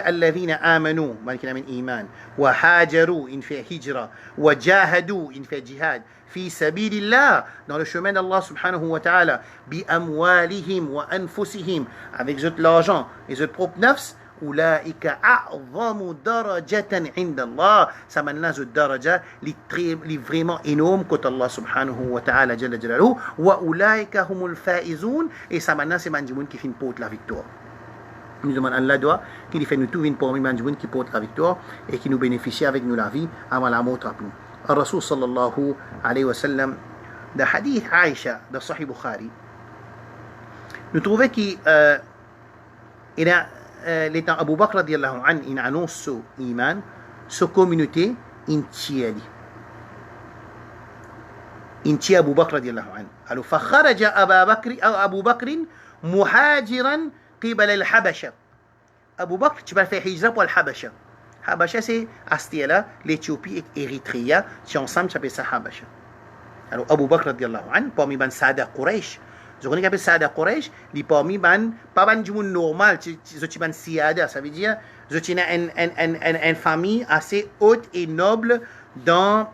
الذين آمنوا من إيمان وهاجروا إن في هجرة وجاهدوا إن في جهاد في سبيل الله dans le chemin d'Allah subhanahu wa ta'ala بأموالهم وأنفسهم avec l'argent et votre propre nafs أولئك أعظم درجة عند الله. Ça maintenant cette daraja li vraiment énorme côté Allah subhanahu wa ta'ala jalla jalaluhu وأولئك هم الفائزون. Et ça maintenant c'est manjimoun qui fin porte la victoire. Nous demandons Allah doit qu'il fait nous tout une parmi manjimoun qui porte la victoire et qui nous bénéficie avec nous la vie avant la mort après nous. الرسول صلى الله عليه وسلم dans hadith Aïcha dans Sahih Bukhari nous trouvons qu'il il a l'étant Abu Bakr radiyallahu anhu il annonce son iman sa communauté entière Abu Bakr radiyallahu anhu. Alors فخرج أبو بكر مهاجرا قبل الحبشة. Abu Bakr tu vas faire hijra pour le Habasha. Habasha c'est Astia, l'Éthiopie et Érythrée, si ensemble ça s'appelle ça Habasha. Alors Abu Bakr radiyallahu anhu parmi ban Saada Quraysh. Je connais qu'appelle Saada Quraysh, li parmi ban pas ban du monde normal, je ban Siada, ça veut dire je tiens une famille assez haute et noble dans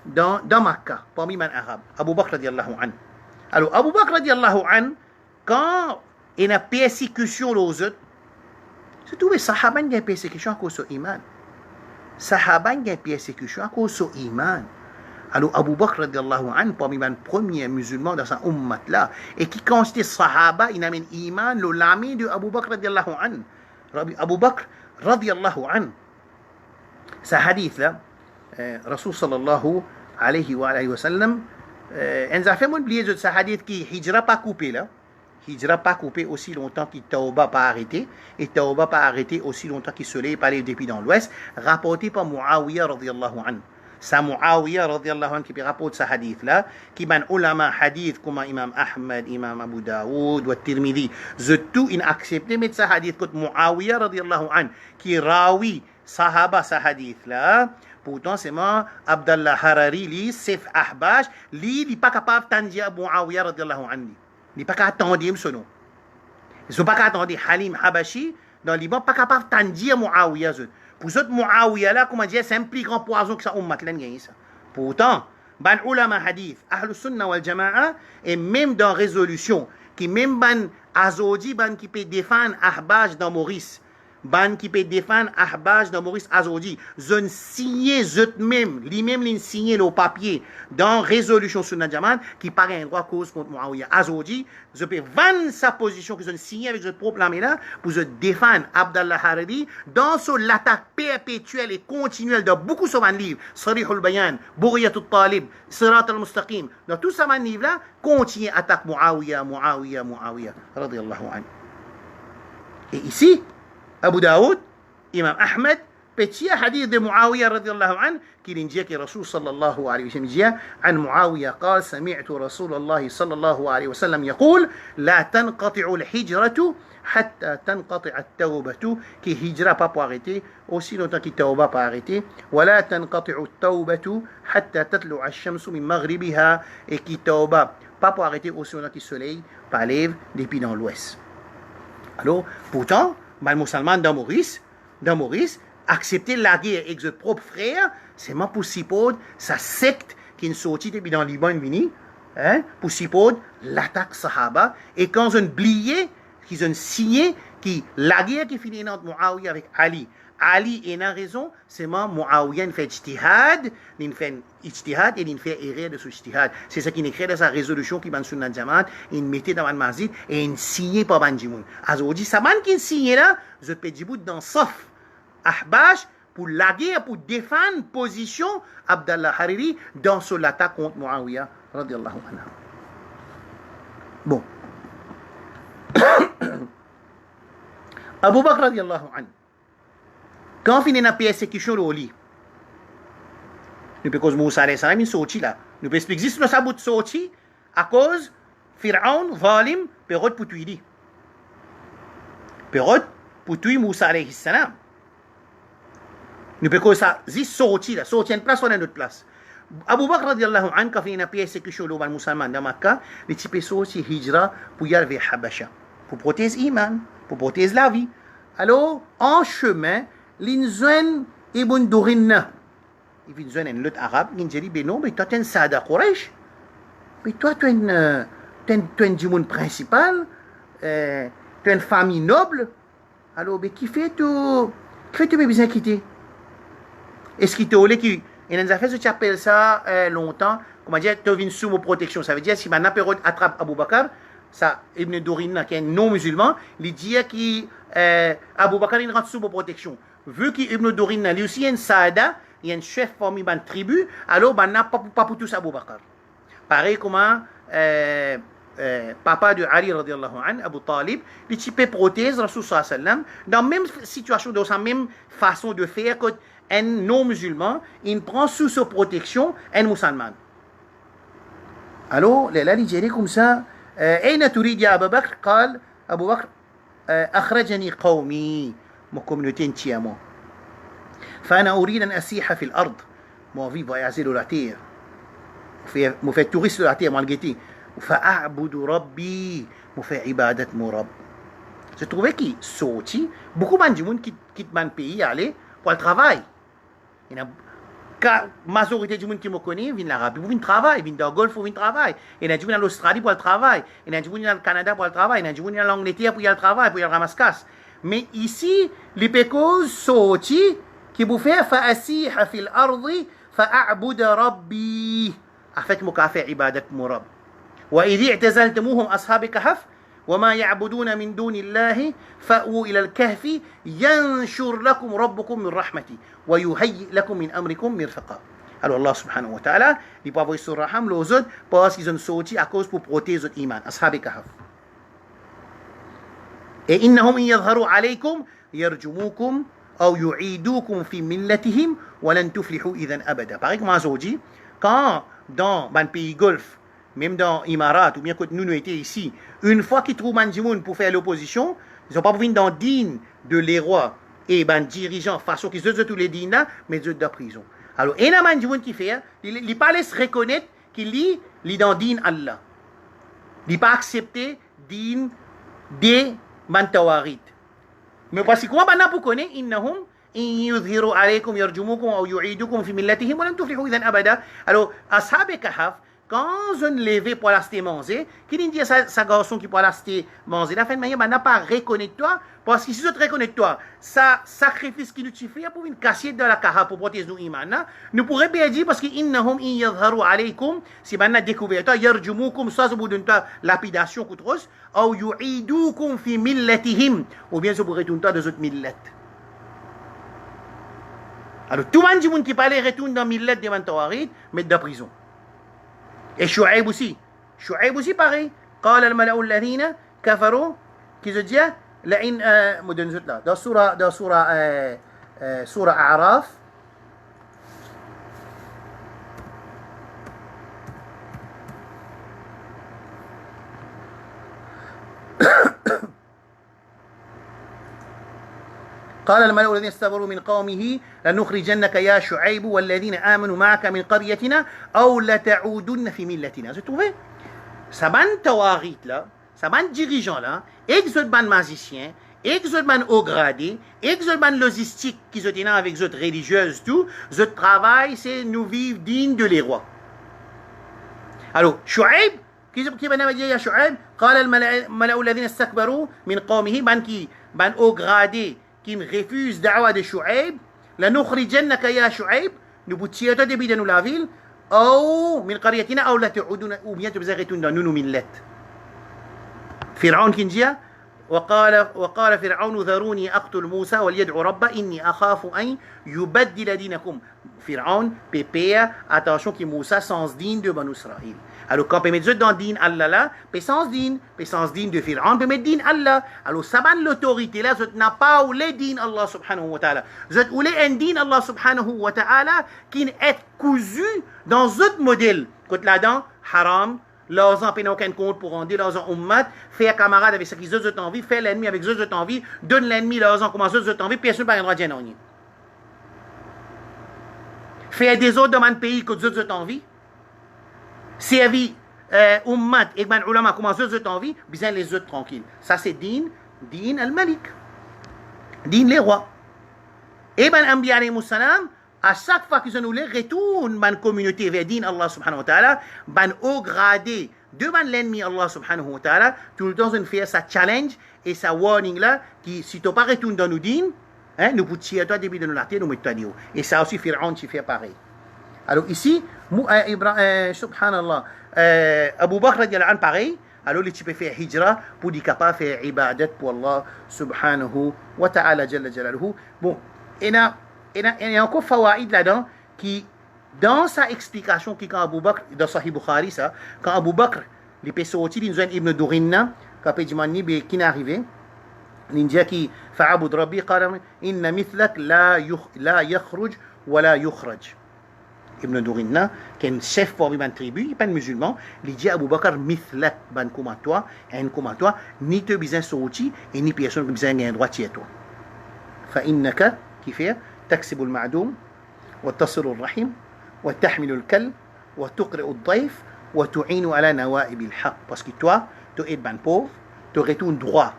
Makkah, parmi ban arabe. Abu Bakr radiyallahu anhu. Alors Abu Bakr radiyallahu anhu quand il y a persécution aux autres, surtout les Sahaba qui ont persécution à cause de l'iman. Sahaba qui ont persécution à cause de l'iman. Alors Abu Bakr radiallahu anhu, parmi les premiers musulmans dans sa ummat là, et qui constitue Sahaba, il amène iman, l'ami de Abu Bakr radiallahu anhu. Abu Bakr radiallahu anhu. Ce hadith là, Rasul sallallahu alayhi wa sallam, on a fait oublier ce hadith qui hijra pas coupé là. Hijra pas coupé aussi longtemps que Tauba pas arrêté, et Tauba pas arrêté aussi longtemps que le soleil pas allé depuis dans l'ouest, rapporté par Muawiyah radiyallahu anhu. Ça Muawiyah radiyallahu anhu qui rapporte ce hadith là, qui ban ulama hadith comme Imam Ahmad, Imam Abu Daoud ou Tirmidhi, tout in accepté mais ce hadith comme Muawiyah radiyallahu anhu qui rawi sahaba ce hadith là. Pourtant c'est moi Abdallah Harari li Sif Ahbash li pas capable tandia Muawiyah radiyallahu anhu. Il n'est pas capable d'attendre ce nom. Ils ne sont pas capables d'attendre Halim Habashi dans le Liban, pas capable d'attendre Muawiyah. Pour ce Muawiyah là, comment dire, c'est un plus grand poison que ça ummat là gagné ça. Pourtant, ban ulama hadith, Ahlus Sunnah wal Jama'a, et même dans résolution, qui même ban Azodi ban qui peut défendre Ahbaj dans Maurice, ban qui peut défendre Ahbaj dans Maurice Azodi, zone signé eux-mêmes, lui-même l'in signé le papier dans résolution sur Nadjaman qui paraît un droit cause contre Muawiya Azodi, je peux vendre sa position que je signé avec ce propre là pour se défendre Abdallah Hariri dans l'attaque perpétuelle et continuelle de beaucoup de livres, Sarihul Bayan, Bouriyatul Talib, Sirat al-Mustaqim, dans tout ça livre là, continue attaque Muawiya, radiyallahu anhu. Et ici, Abu Daoud, Imam Ahmed, petit hadith de Muawiyah radiallahu anhu, qui dit que Rasul sallallahu alayhi wa sallam dit, عن معاوية قال سمعت رسول الله صلى الله عليه وسلم يقول لا تنقطع الحجرة حتى تنقطع التوبة qui hijra pas pour arrêter aussi longtemps que tawba pas arrêter ولا تنقطع التوبة حتى تطلع الشمس من مغربها et qui tawba pas pour arrêter aussi longtemps que le soleil pas lève depuis dans l'ouest. Alors pourtant les musulmans dans Maurice accepter la guerre avec ses propres frères, c'est pas possible, sa secte qui est sortie depuis dans le Liban, possible l'attaque Sahaba, et quand ils ont oublié, qu'ils ont signé, que la guerre qui finit entre Muawiyah avec Ali est une raison, c'est que Muawiyah fait ijtihad, il fait ijtihad et il fait erreur de ce ijtihad. C'est ça qu'il écrit dans sa résolution qui va sur le Nadjaman, il mettait dans le masjid et il signé par Banjimoun. Aujourd'hui, ça man qui signé là, je peux dire dans Saf. Ahbash pour la guerre, pour défendre position Abdallah Hariri dans son attaque contre Muawiyah radiallahu anhu. Bon. Abu Bakr radiallahu anhu, quand il y a une persécution au lit, nous pouvons Moussa alayhi salam, il sorti là. Nous pouvons expliquer que ça bout sorti à cause Fir'aun, Zalim, Perot pour tuer. Perot pour tuer Moussa alayhi salam. Nous pouvons ça, sorti là, sorti une place ou une autre place. Abu Bakr radiallahu anhu, quand il y a une persécution au musulman dans Makkah, les types sorti hijra pour y aller vers Habasha, pour protéger l'iman, pour protéger la vie. Alors, en chemin, l'inzouan ibn Durinna, il y a une lutte arabe, il dit, ben non, mais toi tu es un Sada Quraysh, mais toi tu es un djimoun principal, tu es une famille noble, alors, mais qui fait tout besoin quitter? Est-ce qu'il te voulait qu'il y a des affaires, tu appelles ça longtemps, comment dire, tu viens sous ma protection. Ça veut dire, si maintenant Perot attrape Abu Bakr, ça, Ibn Dourina, qui est un non-musulman, il dit qu'Abu Bakr, il rentre sous ma protection. Vu qu'Ibn Dourina, lui aussi, il y a un Saada, il y a un chef parmi une tribu, alors, il n'a pas pour tous Abu Bakr. Pareil comment papa de Ali, radiallahu anhu, Abu Talib, il type protège Rasul sallallahu alayhi wa sallam, dans la même situation, dans sa même façon de faire que un non-musulman, il prend sous sa protection un musulman. Alors, là, il dit comme ça, أين تريد يا أبا بكر؟ قال أبو بكر أخرجني قومي ma communauté entièrement. فأنا أريد أن أسيح في الأرض. Moi, envie de voyager dans la terre. Je fais touriste sur la terre, malgré tout. فأعبد ربي. Je fais ibadat mon Rabb. Je trouvais qu'il sortit. Beaucoup de gens qui quittent mon pays aller pour le travail. Il y a la majorité des gens qui me connaissent viennent de l'Arabie pour venir travailler, viennent dans le Golfe pour venir travailler. Il y a des gens dans l'Australie pour le travail. Il y a des gens dans le Canada pour le travail. Il y a des gens dans l'Angleterre pour le travail, pour le ramasse-casse. Mais ici, les pécos sortis qui vous font فأسيح في الأرض فأعبد ربي. Avec mon café ibadat mon Rabb. وإذ اعتزلتموهم أصحاب الكهف وما يعبدون من دون الله فأووا إلى الكهف ينشر لكم ربكم من رحمته ويهيئ لكم من أمركم مرفقا. Alors Allah subhanahu wa ta'ala, il peut avoir sur Raham les autres parce qu'ils ont sorti à cause pour protéger notre iman. Ashab al-Kahf. Et innahum in yadhharu alaykum yarjumukum aw yu'idukum fi millatihim wa lan tuflihu idhan abada. Pareil comme aujourd'hui, quand dans un pays golfe, même dans l'Imarat, ou bien que nous étions ici, une fois qu'ils trouvent Manjimoun pour faire l'opposition, ils n'ont pas besoin d'un digne de les rois et un dirigeant façon qu'ils ont tous les dignes là, mais ils sont de prison. Alors, il y a un Manjimoun qui fait, il ne pas laisse reconnaître qu'il est dans digne Allah. Il n'a pas accepté digne des Mantawarit. Mais parce que comment vous connaissez, innahum in yudhiru alaykum yarjumukum aw yu'idukum fi millatihim wa lan tuflihu idhan abada. Alors, ashab al-Kahf, quand je ne levais pour l'acheter manger, qui dit sa garçon qui pour l'acheter manger, la fin de manière, n'a pas reconnaître toi, parce que si je te reconnais toi, ça sacrifice qui nous fait pour une cassette dans la cara pour protéger nos imans, nous pourrions bien dire parce que innahum in yadharu alaykum, si on a découvert toi, yarjumukum, soit au bout d'une lapidation coutros, ou yu'idukum fi millatihim, ou bien ça pourrait retourner toi dans autres millets. Alors tout le monde qui parlait retourne dans millet de Mantawarid, met de prison. Et Shu'aib aussi pareil. قال الملأ الذين كفروا qui se dit لئن مدن là dans سورة أعراف قال الملأ الذين استكبروا من قومه لنخرجنك يا شعيب والذين آمنوا معك من قريتنا أو لتعودن في ملتنا. Vous trouvez? Ça ban tawarit là, ça ban dirigeant là, et que ban magicien, et que ban haut gradé, et que ban logistique qui se tenant avec les autres religieuses tout, notre travail c'est nous vivre dignes de les rois. Alors, Shu'aib, كيف بنعمل يا شعيب؟ قال الملأ الذين استكبروا من قومه ban haut gradé qui refuse da'wa de Shu'aib, la nukhrijannaka ya Shu'aib, nous boutiotons début de nous la ville, ou min qaryatina, ou la tu'uduna, ou bien tu vous arrêtez dans nous millet. Pharaon qui dit, وقال فرعون ذروني أقتل موسى وليدعو ربه إني أخاف أن يبدل دينكم. Pharaon pépère, attention que Moussa sans digne de Banu Israël. Alors quand on met dans din Allah là, sans digne de Pharaon, on met din Allah. Alors ça va l'autorité là, ça n'a pas ou les din Allah subhanahu wa ta'ala. Ça ou les un din Allah subhanahu wa ta'ala qui est cousu dans autre modèle. Quand là-dedans, haram, l'argent n'a aucun compte pour rendre l'argent ummat, faire camarade avec ce qu'ils ont envie, faire l'ennemi avec ce qu'ils ont envie, donne l'ennemi l'argent comme eux ont envie, personne n'a pas rien droit. Faire des autres dans un pays que eux ont envie, servir ummat et ben ulama comme eux ont envie, bien les autres tranquilles. Ça c'est din al-malik, din les rois. Et ben Anbiya alayhi salam, à chaque fois qu'ils ont voulu retourner dans la communauté vers din Allah subhanahu wa ta'ala, ban haut gradé devant l'ennemi Allah subhanahu wa ta'ala, tout le temps on fait sa challenge et sa warning là, qui si tu n'as pas retourné dans nos din, nous pouvons tirer toi début de nous la terre, nous mettons nous. Et ça aussi Pharaon qui fait pareil. Alors ici, subhanallah, Abu Bakr radiallahu anhu pareil, alors il peut faire hijra pour dire capable faire ibadat pour Allah subhanahu wa ta'ala jalla jalaluhu. Bon, il y a encore fawaïd là-dedans qui, dans sa explication, qui quand Abu Bakr, dans Sahih Bukhari, ça, quand Abu Bakr, il peut sortir d'une zone Ibn Durinna, quand il dit qui est arrivé, il dit qui fa'abud rabbi qala inna mithlak la yakhruj wa la yukhraj. Ibn Durinna, qui est un chef pour une tribu, il n'est pas musulman, il dit à Abu Bakr mithlak ban comme toi, ni te besoin sortir et ni personne qui besoin un droit chez toi. فإنك كيف تكسب المعدوم وتصل الرحم وتحمل الكل وتقرئ الضيف وتعين على نوائب الحق. Parce que toi, tu aides ban pauvre, tu retournes droit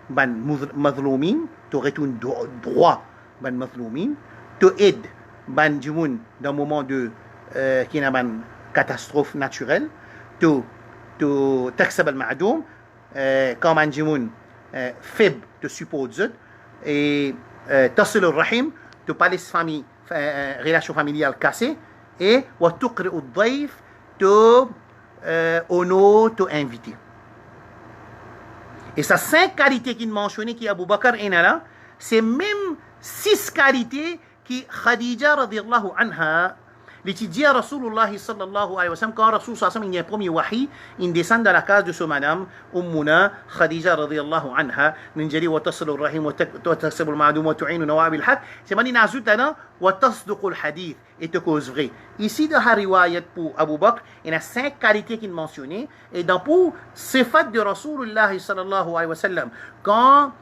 ban mazloumin, tu retournes droit ban mazloumin, tu aides ban jimoun dans moment de qui n'a ban catastrophe naturelle, tu taksab al-ma'doum quand ban jimoun faible te suppose et تصل الرحم, tu parles famille, relation familiale cassée, et وتقرئ الضيف, tu honores, tu invites. Et ça 5 qualités qu'il mentionnait qui Abu Bakr est là, c'est même 6 qualités qui Khadija radiyallahu anha l'étudiait Rasulullah sallallahu alayhi wa sallam. Quand Rasul sallallahu alayhi wa sallam il y a un premier wahi, il descend dans la case de ce madame Ummuna Khadija radiyallahu anha, ninjali wa taslu rahim wa taksibu al-ma'dum wa tu'inu nawab al-haq. C'est mani nazout là wa tasduqu al-hadith, et te cause vrai. Ici dans la riwayat pour Abu Bakr, il y a 5 qualités qu'il mentionnait, et dans pour sifat de Rasulullah sallallahu alayhi wa sallam, quand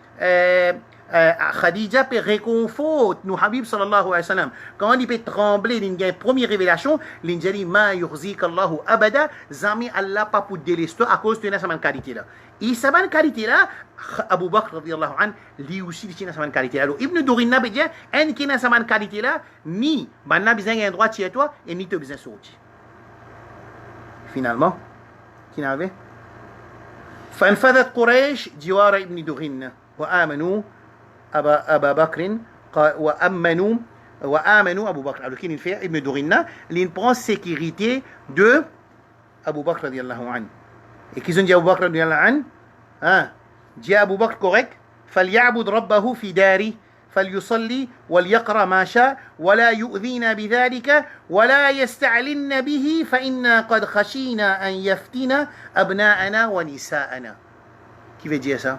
Khadija peut réconforter nous Habib sallallahu alayhi wa sallam quand il peut trembler il y a une première révélation il dit ma yukhzik Allahu abada zami Allah pas pour délaisser à cause de cette qualité là et cette qualité là Abu Bakr radiyallahu anhu lui aussi il a cette qualité là alors Ibn Durinna peut dire un qui a cette qualité là ni banna besoin un droit chez toi et ni te besoin sortir finalement, qui n'avait فانفذت قريش جوار ابن دغنة وآمنوا أبا بكر وآمنوا أبو بكر. Alors qui il fait Ibn Durinna, il prend sécurité de Abu Bakr radiallahu anhu. Et qu'ils ont dit Abu Bakr radiallahu anhu, hein, dit Abu Bakr correct, فليعبد ربه في داره فليصلي وليقرأ ما شاء ولا يؤذينا بذلك ولا يستعلن به فإنا قد خشينا أن يفتن أبناءنا ونساءنا. Qui veut dire ça?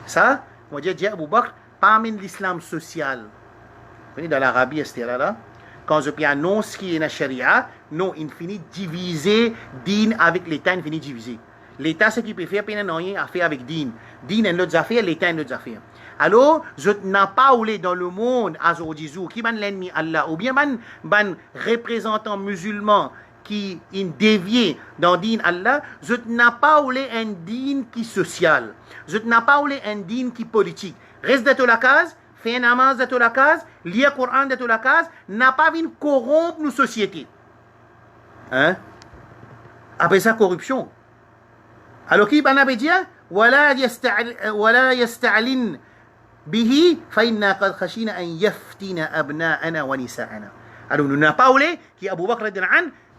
Ça, on va dire Abu Bakr parmi l'islam social. Vous voyez, dans l'Arabie, c'est là, quand je annonce qui est la charia, non, il finit diviser din avec l'État, il finit diviser. L'État, ce qu'il peut faire, il n'a rien à faire avec din. Din est notre affaire, l'État est notre affaire. Alors, je n'ai pas oulé dans le monde, à Zodizou, qui est l'ennemi Allah, ou bien ban représentant musulman qui est dévié dans din Allah, je n'ai pas oulé un din qui social. Je n'ai pas oulé un din qui politique. Reste de la case, fais un namaz de la case, lis le Coran de la case, n'a pas vu corrompre nos sociétés. Hein? Après ça, corruption. Alors, qui va dire? ولا يستعلن به فإنا قد خشينا أن يفتن أبناءنا ونساءنا. Alors nous n'avons pas oublié qui Abu Bakr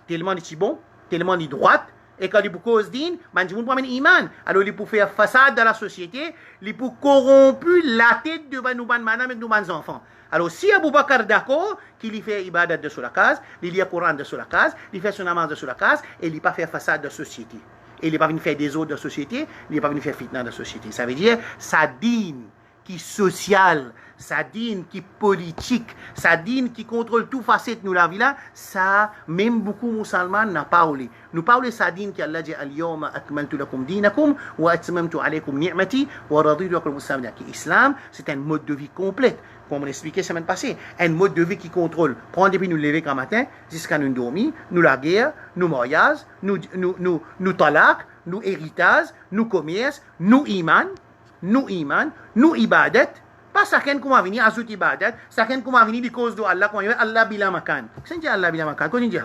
tellement il est bon, tellement il est droit, et quand il cause din, man je ne pas iman. Alors il peut faire façade dans la société, il peut corrompre la tête de nos madame et de nos enfants. Alors si Abu Bakr d'accord qu'il fait ibadat de sur la case, il lit le Coran de sur la case, il fait son namaz de sur la case, et il ne pas faire façade de la société. Et il n'est pas venu faire des autres de la société, il n'est pas venu faire fitna de la société. Ça veut dire, sa dîne qui social, sa dîne qui politique, sa dîne qui contrôle tout facette nous la vie là, ça, même beaucoup musulmans n'a pas oublié. Nous parlons sa dîne qui Allah dit al-yawma akmaltu lakum dinakum wa atmamtu alaykum ni'mati wa raditu lakum al-islam. L'islam, c'est un mode de vie complet. Comme on l'expliquait la semaine passée, un mode de vie qui contrôle. Prendre depuis nous lever quand matin, jusqu'à nous dormir, nous la guerre, nous mariage, nous talak, nous héritage, nous commerce, nous iman, nous ibadat. Pas chacun comment venir ajout ibadat, chacun comment venir de cause de Allah, comment Allah bila makan. Qu'est-ce que Allah bila makan? Qu'est-ce que c'est?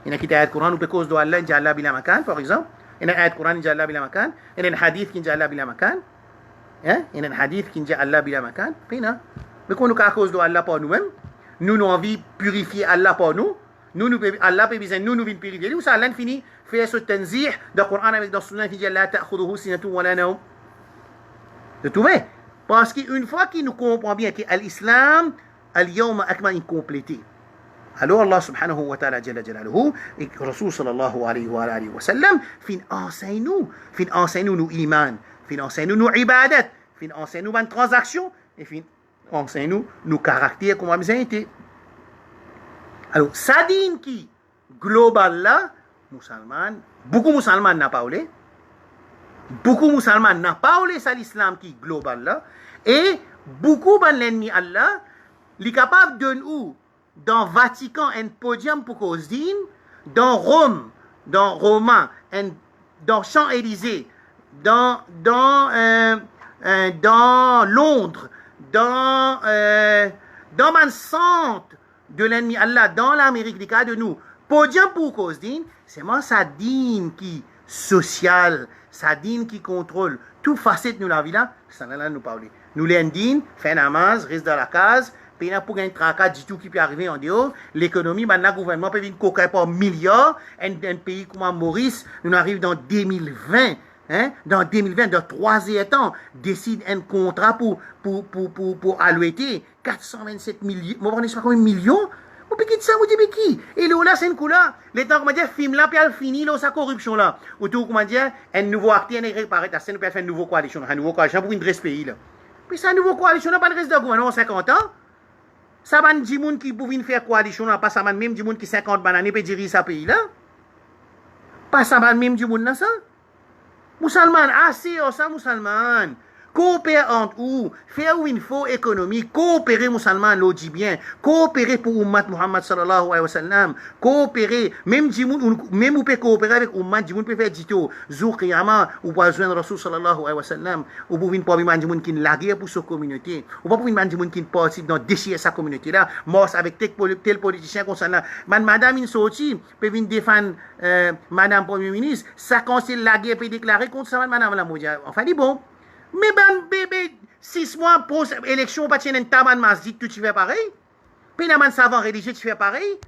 Il y a qui ayat Coran ou cause de Allah, il y a Allah bila makan, par exemple. Il y a ayat Coran, il y a Allah bila makan. Il y a un hadith qui dit Allah bila makan. Il y a un hadith qui dit Allah bila makan. Pina. Mais quand nous à cause de Allah pour nous-mêmes, nous avons envie de purifier Allah pour nous, Allah peut besoin nous venons purifier. Ou ça, Allah finit faire ce tanzih dans le Coran avec dans le Sunna qui dit Allah ta'khudhuhu sinatun wa la nawm. Vous trouvez? Parce qu'une fois qu'il nous comprend bien que l'islam, al-yawma akmal est complété. Alors Allah subhanahu wa ta'ala jalla jalaluhu et Rasul sallallahu alayhi wa sallam fin enseigne-nous nous iman, fin enseigne-nous nous ibadat, fin enseigne-nous une transaction et fin enseigne-nous nos caractères comme nous été. Alors, ça dit qui global là, musulman, beaucoup musulmans n'a pas oublié. Beaucoup musulmans n'a pas oublié ça l'islam qui global là. Et beaucoup de l'ennemi Allah, il est capable de nous, dans Vatican, un podium pour cause d'une, dans Rome, dans Roma, dans Champs-Élysées, dans Londres, dans un centre de l'ennemi Allah, dans l'Amérique du cas de nous, podium pour cause d'une, c'est moi sa dîne qui social, sa dîne qui contrôle tout facette de la vie là, ça là nous parler. Nous l'endine, fait namaz, reste dans la case, puis pour un tracas du tout qui peut arriver en dehors, l'économie, maintenant le gouvernement peut venir coquer par milliards, un pays comme Maurice, nous arrivons dans 2020. Hein? Dans 2020, dans 3 ans, décide un contrat pour allouer 427 millions. Moi, je ne sais pas combien de millions. Vous pouvez ça, vous dites qui? Et là, c'est une couleur. Les temps, comment dire, film là, puis elle finit là, sa corruption là. Ou tout, comment dire, un nouveau acteur, il réparait la scène, puis elle fait une nouvelle coalition. Une nouvelle coalition pour une reste pays là. Puis ça, une nouvelle coalition, là, pas le reste de gouvernement 50 ans. Ça va dire monde qui pouvait faire coalition là, pas ça va même du monde qui 50 bananes, peut diriger sa pays là. Pas ça va même du monde là, ça. Musulman, assez, ça, musulman. coopérer entre eux, faire une faux économie, coopérer musulmans, l'eau dit bien, coopérer pour Ummat Muhammad sallallahu alayhi wa sallam, coopérer, même ou peut coopérer avec Ummat, du monde peut faire dito, Zou Qiyama, ou pas joindre Rasul sallallahu alayhi wa sallam, ou pour une problème du monde qui la guerre pour sa communauté, ou pas pour une du monde qui participe dans déchirer sa communauté là, mort avec tel politicien concernant, madame une sortie, peut venir défendre madame Premier ministre, ça conseille la guerre peut déclarer contre ça, madame la mondiale. Enfin, dit bon. Mais ben, bébé, 6 mois pour l'élection, pas tiens un taban masjid, tu fais pareil. Puis dans un savant religieux, tu fais pareil.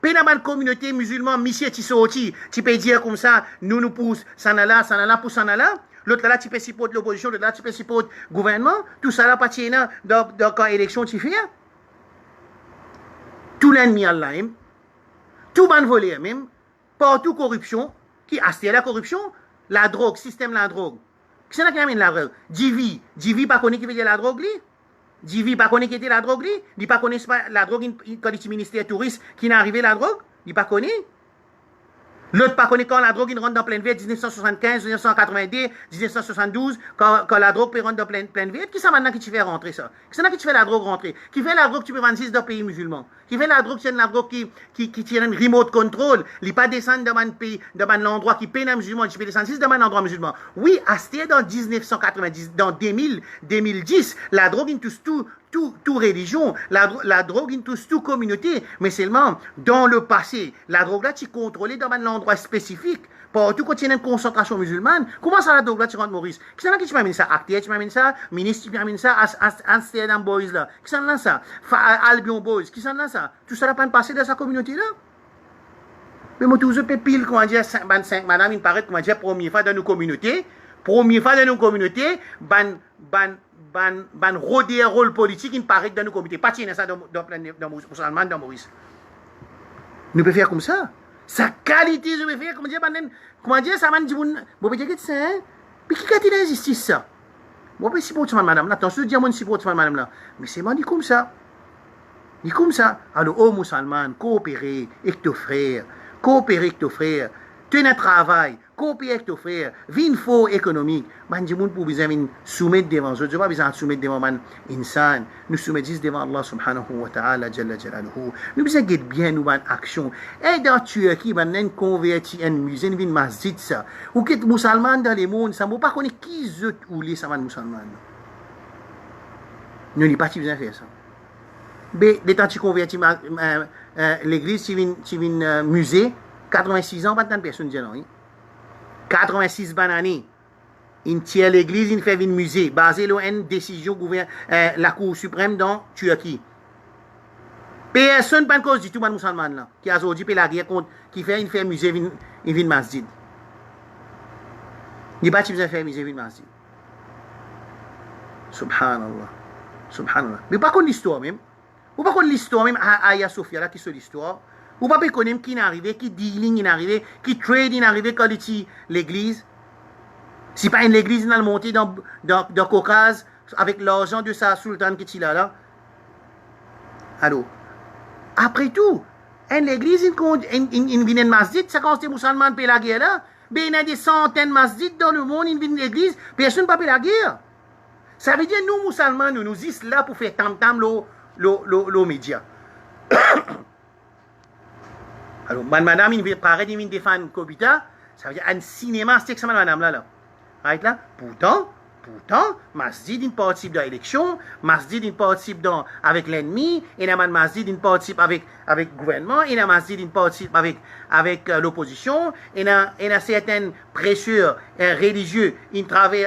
Puis dans une communauté musulmane, monsieur, tu sorti, tu peux dire comme ça, nous pousse, ça là, pour ça là. L'autre là, tu peux supporter l'opposition, l'autre là, tu peux supporter le gouvernement. Tout ça là, pas tiens dans quand élection, tu fais. Tout l'ennemi Allah même, tout ban volé même, partout corruption, qui a la corruption, la drogue, système la drogue. Qui c'est qui amène la drogue? Divi pas connaît qui veut dire la drogue li? Divi pas connaît qui était la drogue li? Il pas connaît la drogue quand il est ministère touriste qui n'est arrivé la drogue? Il pas connaît? L'autre pas connaît quand la drogue il rentre dans pleine vie 1975, 1982, 1972 quand la drogue peut rentrer dans pleine vie. Qui ça maintenant qui tu fais rentrer ça? Qui c'est qui tu fais la drogue rentrer? Qui fait la drogue tu peux vendre 6 dans pays musulmans? Qui fait la drogue c'est la drogue qui tient un remote control, il pas descendre dans un pays dans un endroit qui paye un musulman, tu peux descendre 6 dans un endroit musulman. Oui, c'était dans 1990 dans 2010, la drogue in tout religion, la drogue in tout communauté, mais seulement dans le passé, la drogue là tu contrôlais dans un endroit spécifique. Partout quand tu as une concentration musulmane, comment ça la drogue là tu rentres Maurice? Qui c'est là qui tu m'amènes ça? Acteur tu m'amènes ça? Ministre tu m'amènes ça? Amsterdam Boys là? Qui c'est là ça? Albion Boys? Qui c'est là ça? Tout ça n'a pas passé dans sa communauté là? Mais moi tout ce pile comment dire 5 madame il paraît comment dire première fois dans nos communautés, ban rodé rôle politique il paraît dans nos communautés. Pas tiens ça dans musulman dans Maurice. Nous pouvons faire comme ça. Sa qualité, je vais faire, comment dire, ça m'a dit, bon, peut-être que c'est, mais qui a-t-il l'injustice, ça? Bon, mais c'est pour toi, madame, là, attention, je dis à moi, c'est pour toi, madame, là. Mais c'est moi, dit comme ça. Dit comme ça. Alors, oh, musulman, coopérer avec ton frère, tenez un travail, coopérer avec ton frère, vin faux économique. Man, je pour besoin de soumettre devant eux, je pas besoin de soumettre devant man insan. Nous soumettons devant Allah subhanahu wa ta'ala, jalla jalaluhu. Nous besoin de bien nous ban action. Et dans Turquie, man, un converti un musée, vin masjid ça. Ou que musulman dans le monde, ça ne pas connaître qui zut ou les saman musulman. Nous n'avons pas besoin de faire ça. Mais, dès que tu convertis l'église, tu viens musée, 86 ans, pas tant de personnes disent non. 86 bananes. Il tient l'église, il fait une musée, basé sur une décision la Cour suprême dans Turquie. Personne pas cause du tout, man musulman là, qui a aujourd'hui la guerre contre, qui fait une musée, il vient masjid. Il pas besoin de faire musée, il vient masjid. Subhanallah. Subhanallah. Mais pas contre l'histoire même. Ou pas contre l'histoire même à Aya Sophia là qui c'est l'histoire. Ou pas connaître qui est arrivé, qui dealing est arrivé, qui trade est arrivé quand il est l'église. Si pas une église qui est montée dans le Caucase avec l'argent de sa sultane qui est là. Alors, après tout, une église, une vient de masjid, ça quand c'est musulman paye la guerre là, mais il y a des centaines de masjid dans le monde, il vient de l'église, personne ne paye la guerre. Ça veut dire nous musulmans, nous sommes là pour faire tam-tam les médias. Alors, madame, il paraît qu'il vient défendre Kobita, ça veut dire un cinéma, c'est que ça, madame là. Right là? Pourtant, masjid il participe dans l'élection, masjid il participe avec l'ennemi, et il y a masjid il participe avec le gouvernement, il y a masjid il participe avec l'opposition, il y a certaines pressures religieux, il travaille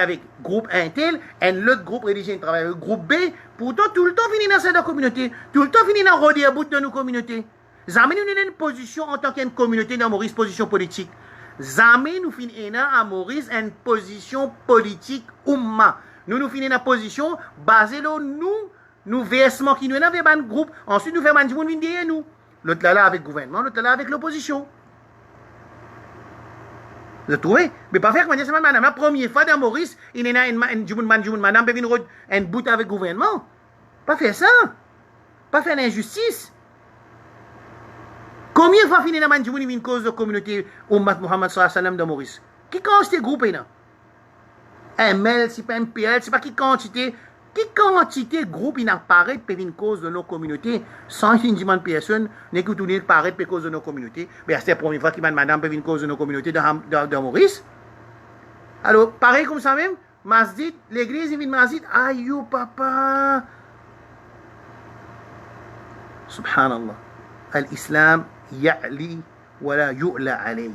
avec groupe intel, et l'autre groupe religieux il travaille avec groupe B. Pourtant, tout le temps fini dans cette communauté, tout le temps fini dans le bout de nos communautés. Jamais nous avons une position en tant qu'une communauté dans Maurice, position politique. Jamais nous finissons à Maurice une position politique umma. Nous finissons une position basée sur nous versements qui nous avons dans un groupe. Ensuite, nous faisons un monde derrière nous. L'autre là avec le gouvernement, l'autre là avec l'opposition. Vous trouvez? Mais pas faire comme ça, madame. La première fois dans Maurice, il y a madame peut venir un bout avec le gouvernement. Pas faire ça. Pas faire l'injustice. Combien de fois finit dans une cause de communauté Ummat Muhammad sallallahu alayhi wa sallam de Maurice? Qui cause ces groupes là? ML, c'est pas MPL, c'est pas qui quantité groupe il apparaît pour une cause de nos communautés sans une demande personne n'est que tout le paraît pour cause de nos communautés. Mais c'est la première fois qu'il m'a madame pour une cause de nos communautés dans Maurice. Alors, pareil comme ça même, Masjid, l'église, il vient Masjid, aïe, papa. Subhanallah. L'islam ya'li wa la yu'la alayh.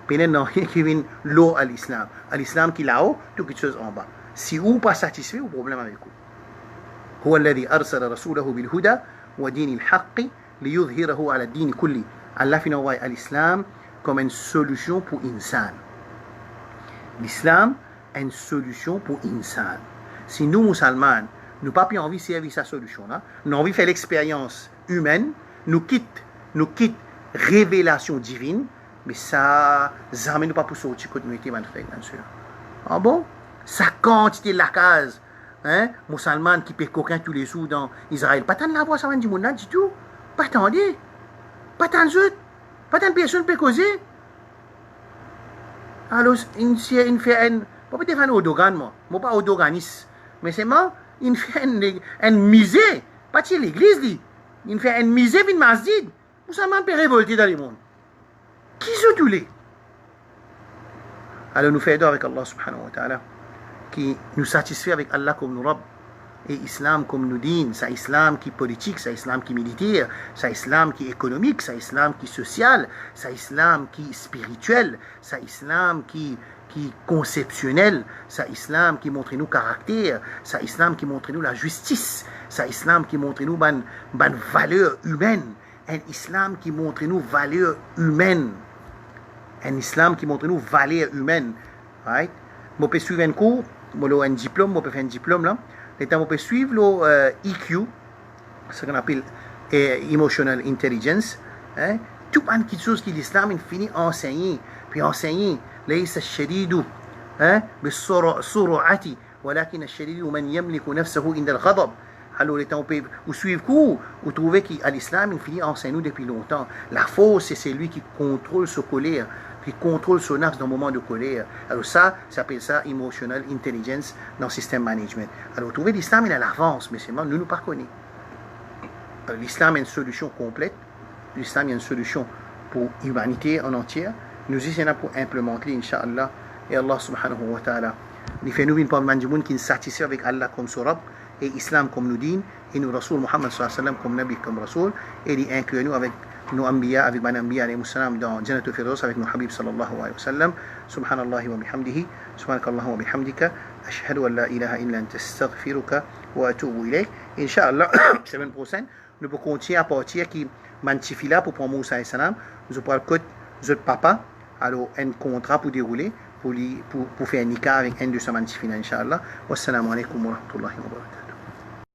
Pénètre dans qui vient l'eau à l'islam. À l'islam qui là-haut, tout quelque chose en bas. Si vous pas satisfait, vous problème avec vous. هو الذي أرسل رسوله بالهدى ودين الحق ليظهره على الدين كله. Allah fait envoyer à l'islam comme une solution pour insan. L'islam est une solution pour insan. Si nous, musulmans, nous pas envie de servir sa solution là, nous avons envie de faire l'expérience humaine, nous quitte révélation divine, mais ça jamais nous pas pour sortir continuité man frère bien sûr. Ah bon? Sa quantité de la case, hein, musulman qui paie coquin tous les jours dans Israël, pas tant de la voix ça va du monde là du tout. Pas attendez. Pas tant de autres, pas tant de personnes peut causer. Alors, il fait un, pas peut-être un Odogan, moi pas Odoganis, mais c'est moi, il fait un musée, pas de l'église, dit. Il fait un musée, une masjid. Musulman peut révolter dans le monde. Qui sont tous les? Alors, nous faisons avec Allah subhanahu wa ta'ala, qui nous satisfait avec Allah comme nous Rabb, et Islam comme nous din, c'est Islam qui est politique, c'est Islam qui est militaire, c'est Islam qui est économique, c'est Islam qui est social, c'est Islam qui est spirituel, c'est Islam qui est conceptionnel, c'est Islam qui montre nous caractère, c'est Islam qui montre nous la justice, c'est Islam qui montre nous ban valeur humaine, un Islam qui montre nous valeur humaine, un Islam qui montre nous valeur humaine, right? Je peux suivre un cours, je peux un diplôme, je peux faire un diplôme là. Et on peut suivre le EQ, ce qu'on appelle Emotional Intelligence. Hein? Tout quelque chose qui l'islam finit enseigner. Puis enseigner, ليس الشديد بالسرعة ولكن الشديد من يملك نفسه عند الغضب. Alors, on peut suivre cours, vous trouvez qu'à l'islam, il finit enseigner nous depuis longtemps. La force, c'est celui qui contrôle sa colère, qui contrôle son axe dans le moment de colère. Alors ça s'appelle ça emotional intelligence dans le système management. Alors, vous trouvez l'islam, il a l'avance, mais c'est moi, nous ne pas connaissons. L'islam est une solution complète. L'islam est une solution pour l'humanité en entière. Nous essayons pour implémenter, Inch'Allah, et Allah subhanahu wa ta'ala. Il fait nous une parole du monde qui nous satisfait avec Allah comme son Rabb, et Islam comme nous din, et nous Rasoul Muhammad sallallahu alayhi wa sallam comme Nabi comme Rasoul, et il inclut nous avec nos Anbiya, avec Ban Anbiya alayhi salam dans Jannatul Firdaus avec nos Habib sallallahu alayhi wa sallam. Subhanallah wa bihamdihi, subhanakallah wa bihamdika, ashhadu an la ilaha illa anta astaghfiruka wa atubu ilayk. Inch'Allah, semaine prochaine, nous pouvons continuer à partir qui mantifi là pour prendre Moussa alayhi salam, nous pourrons côté notre papa, alors un contrat pour dérouler, pour faire un nikah avec un de ces mantifina, Inch'Allah. Wassalamu alaikum wa rahmatullahi wa barakatuh.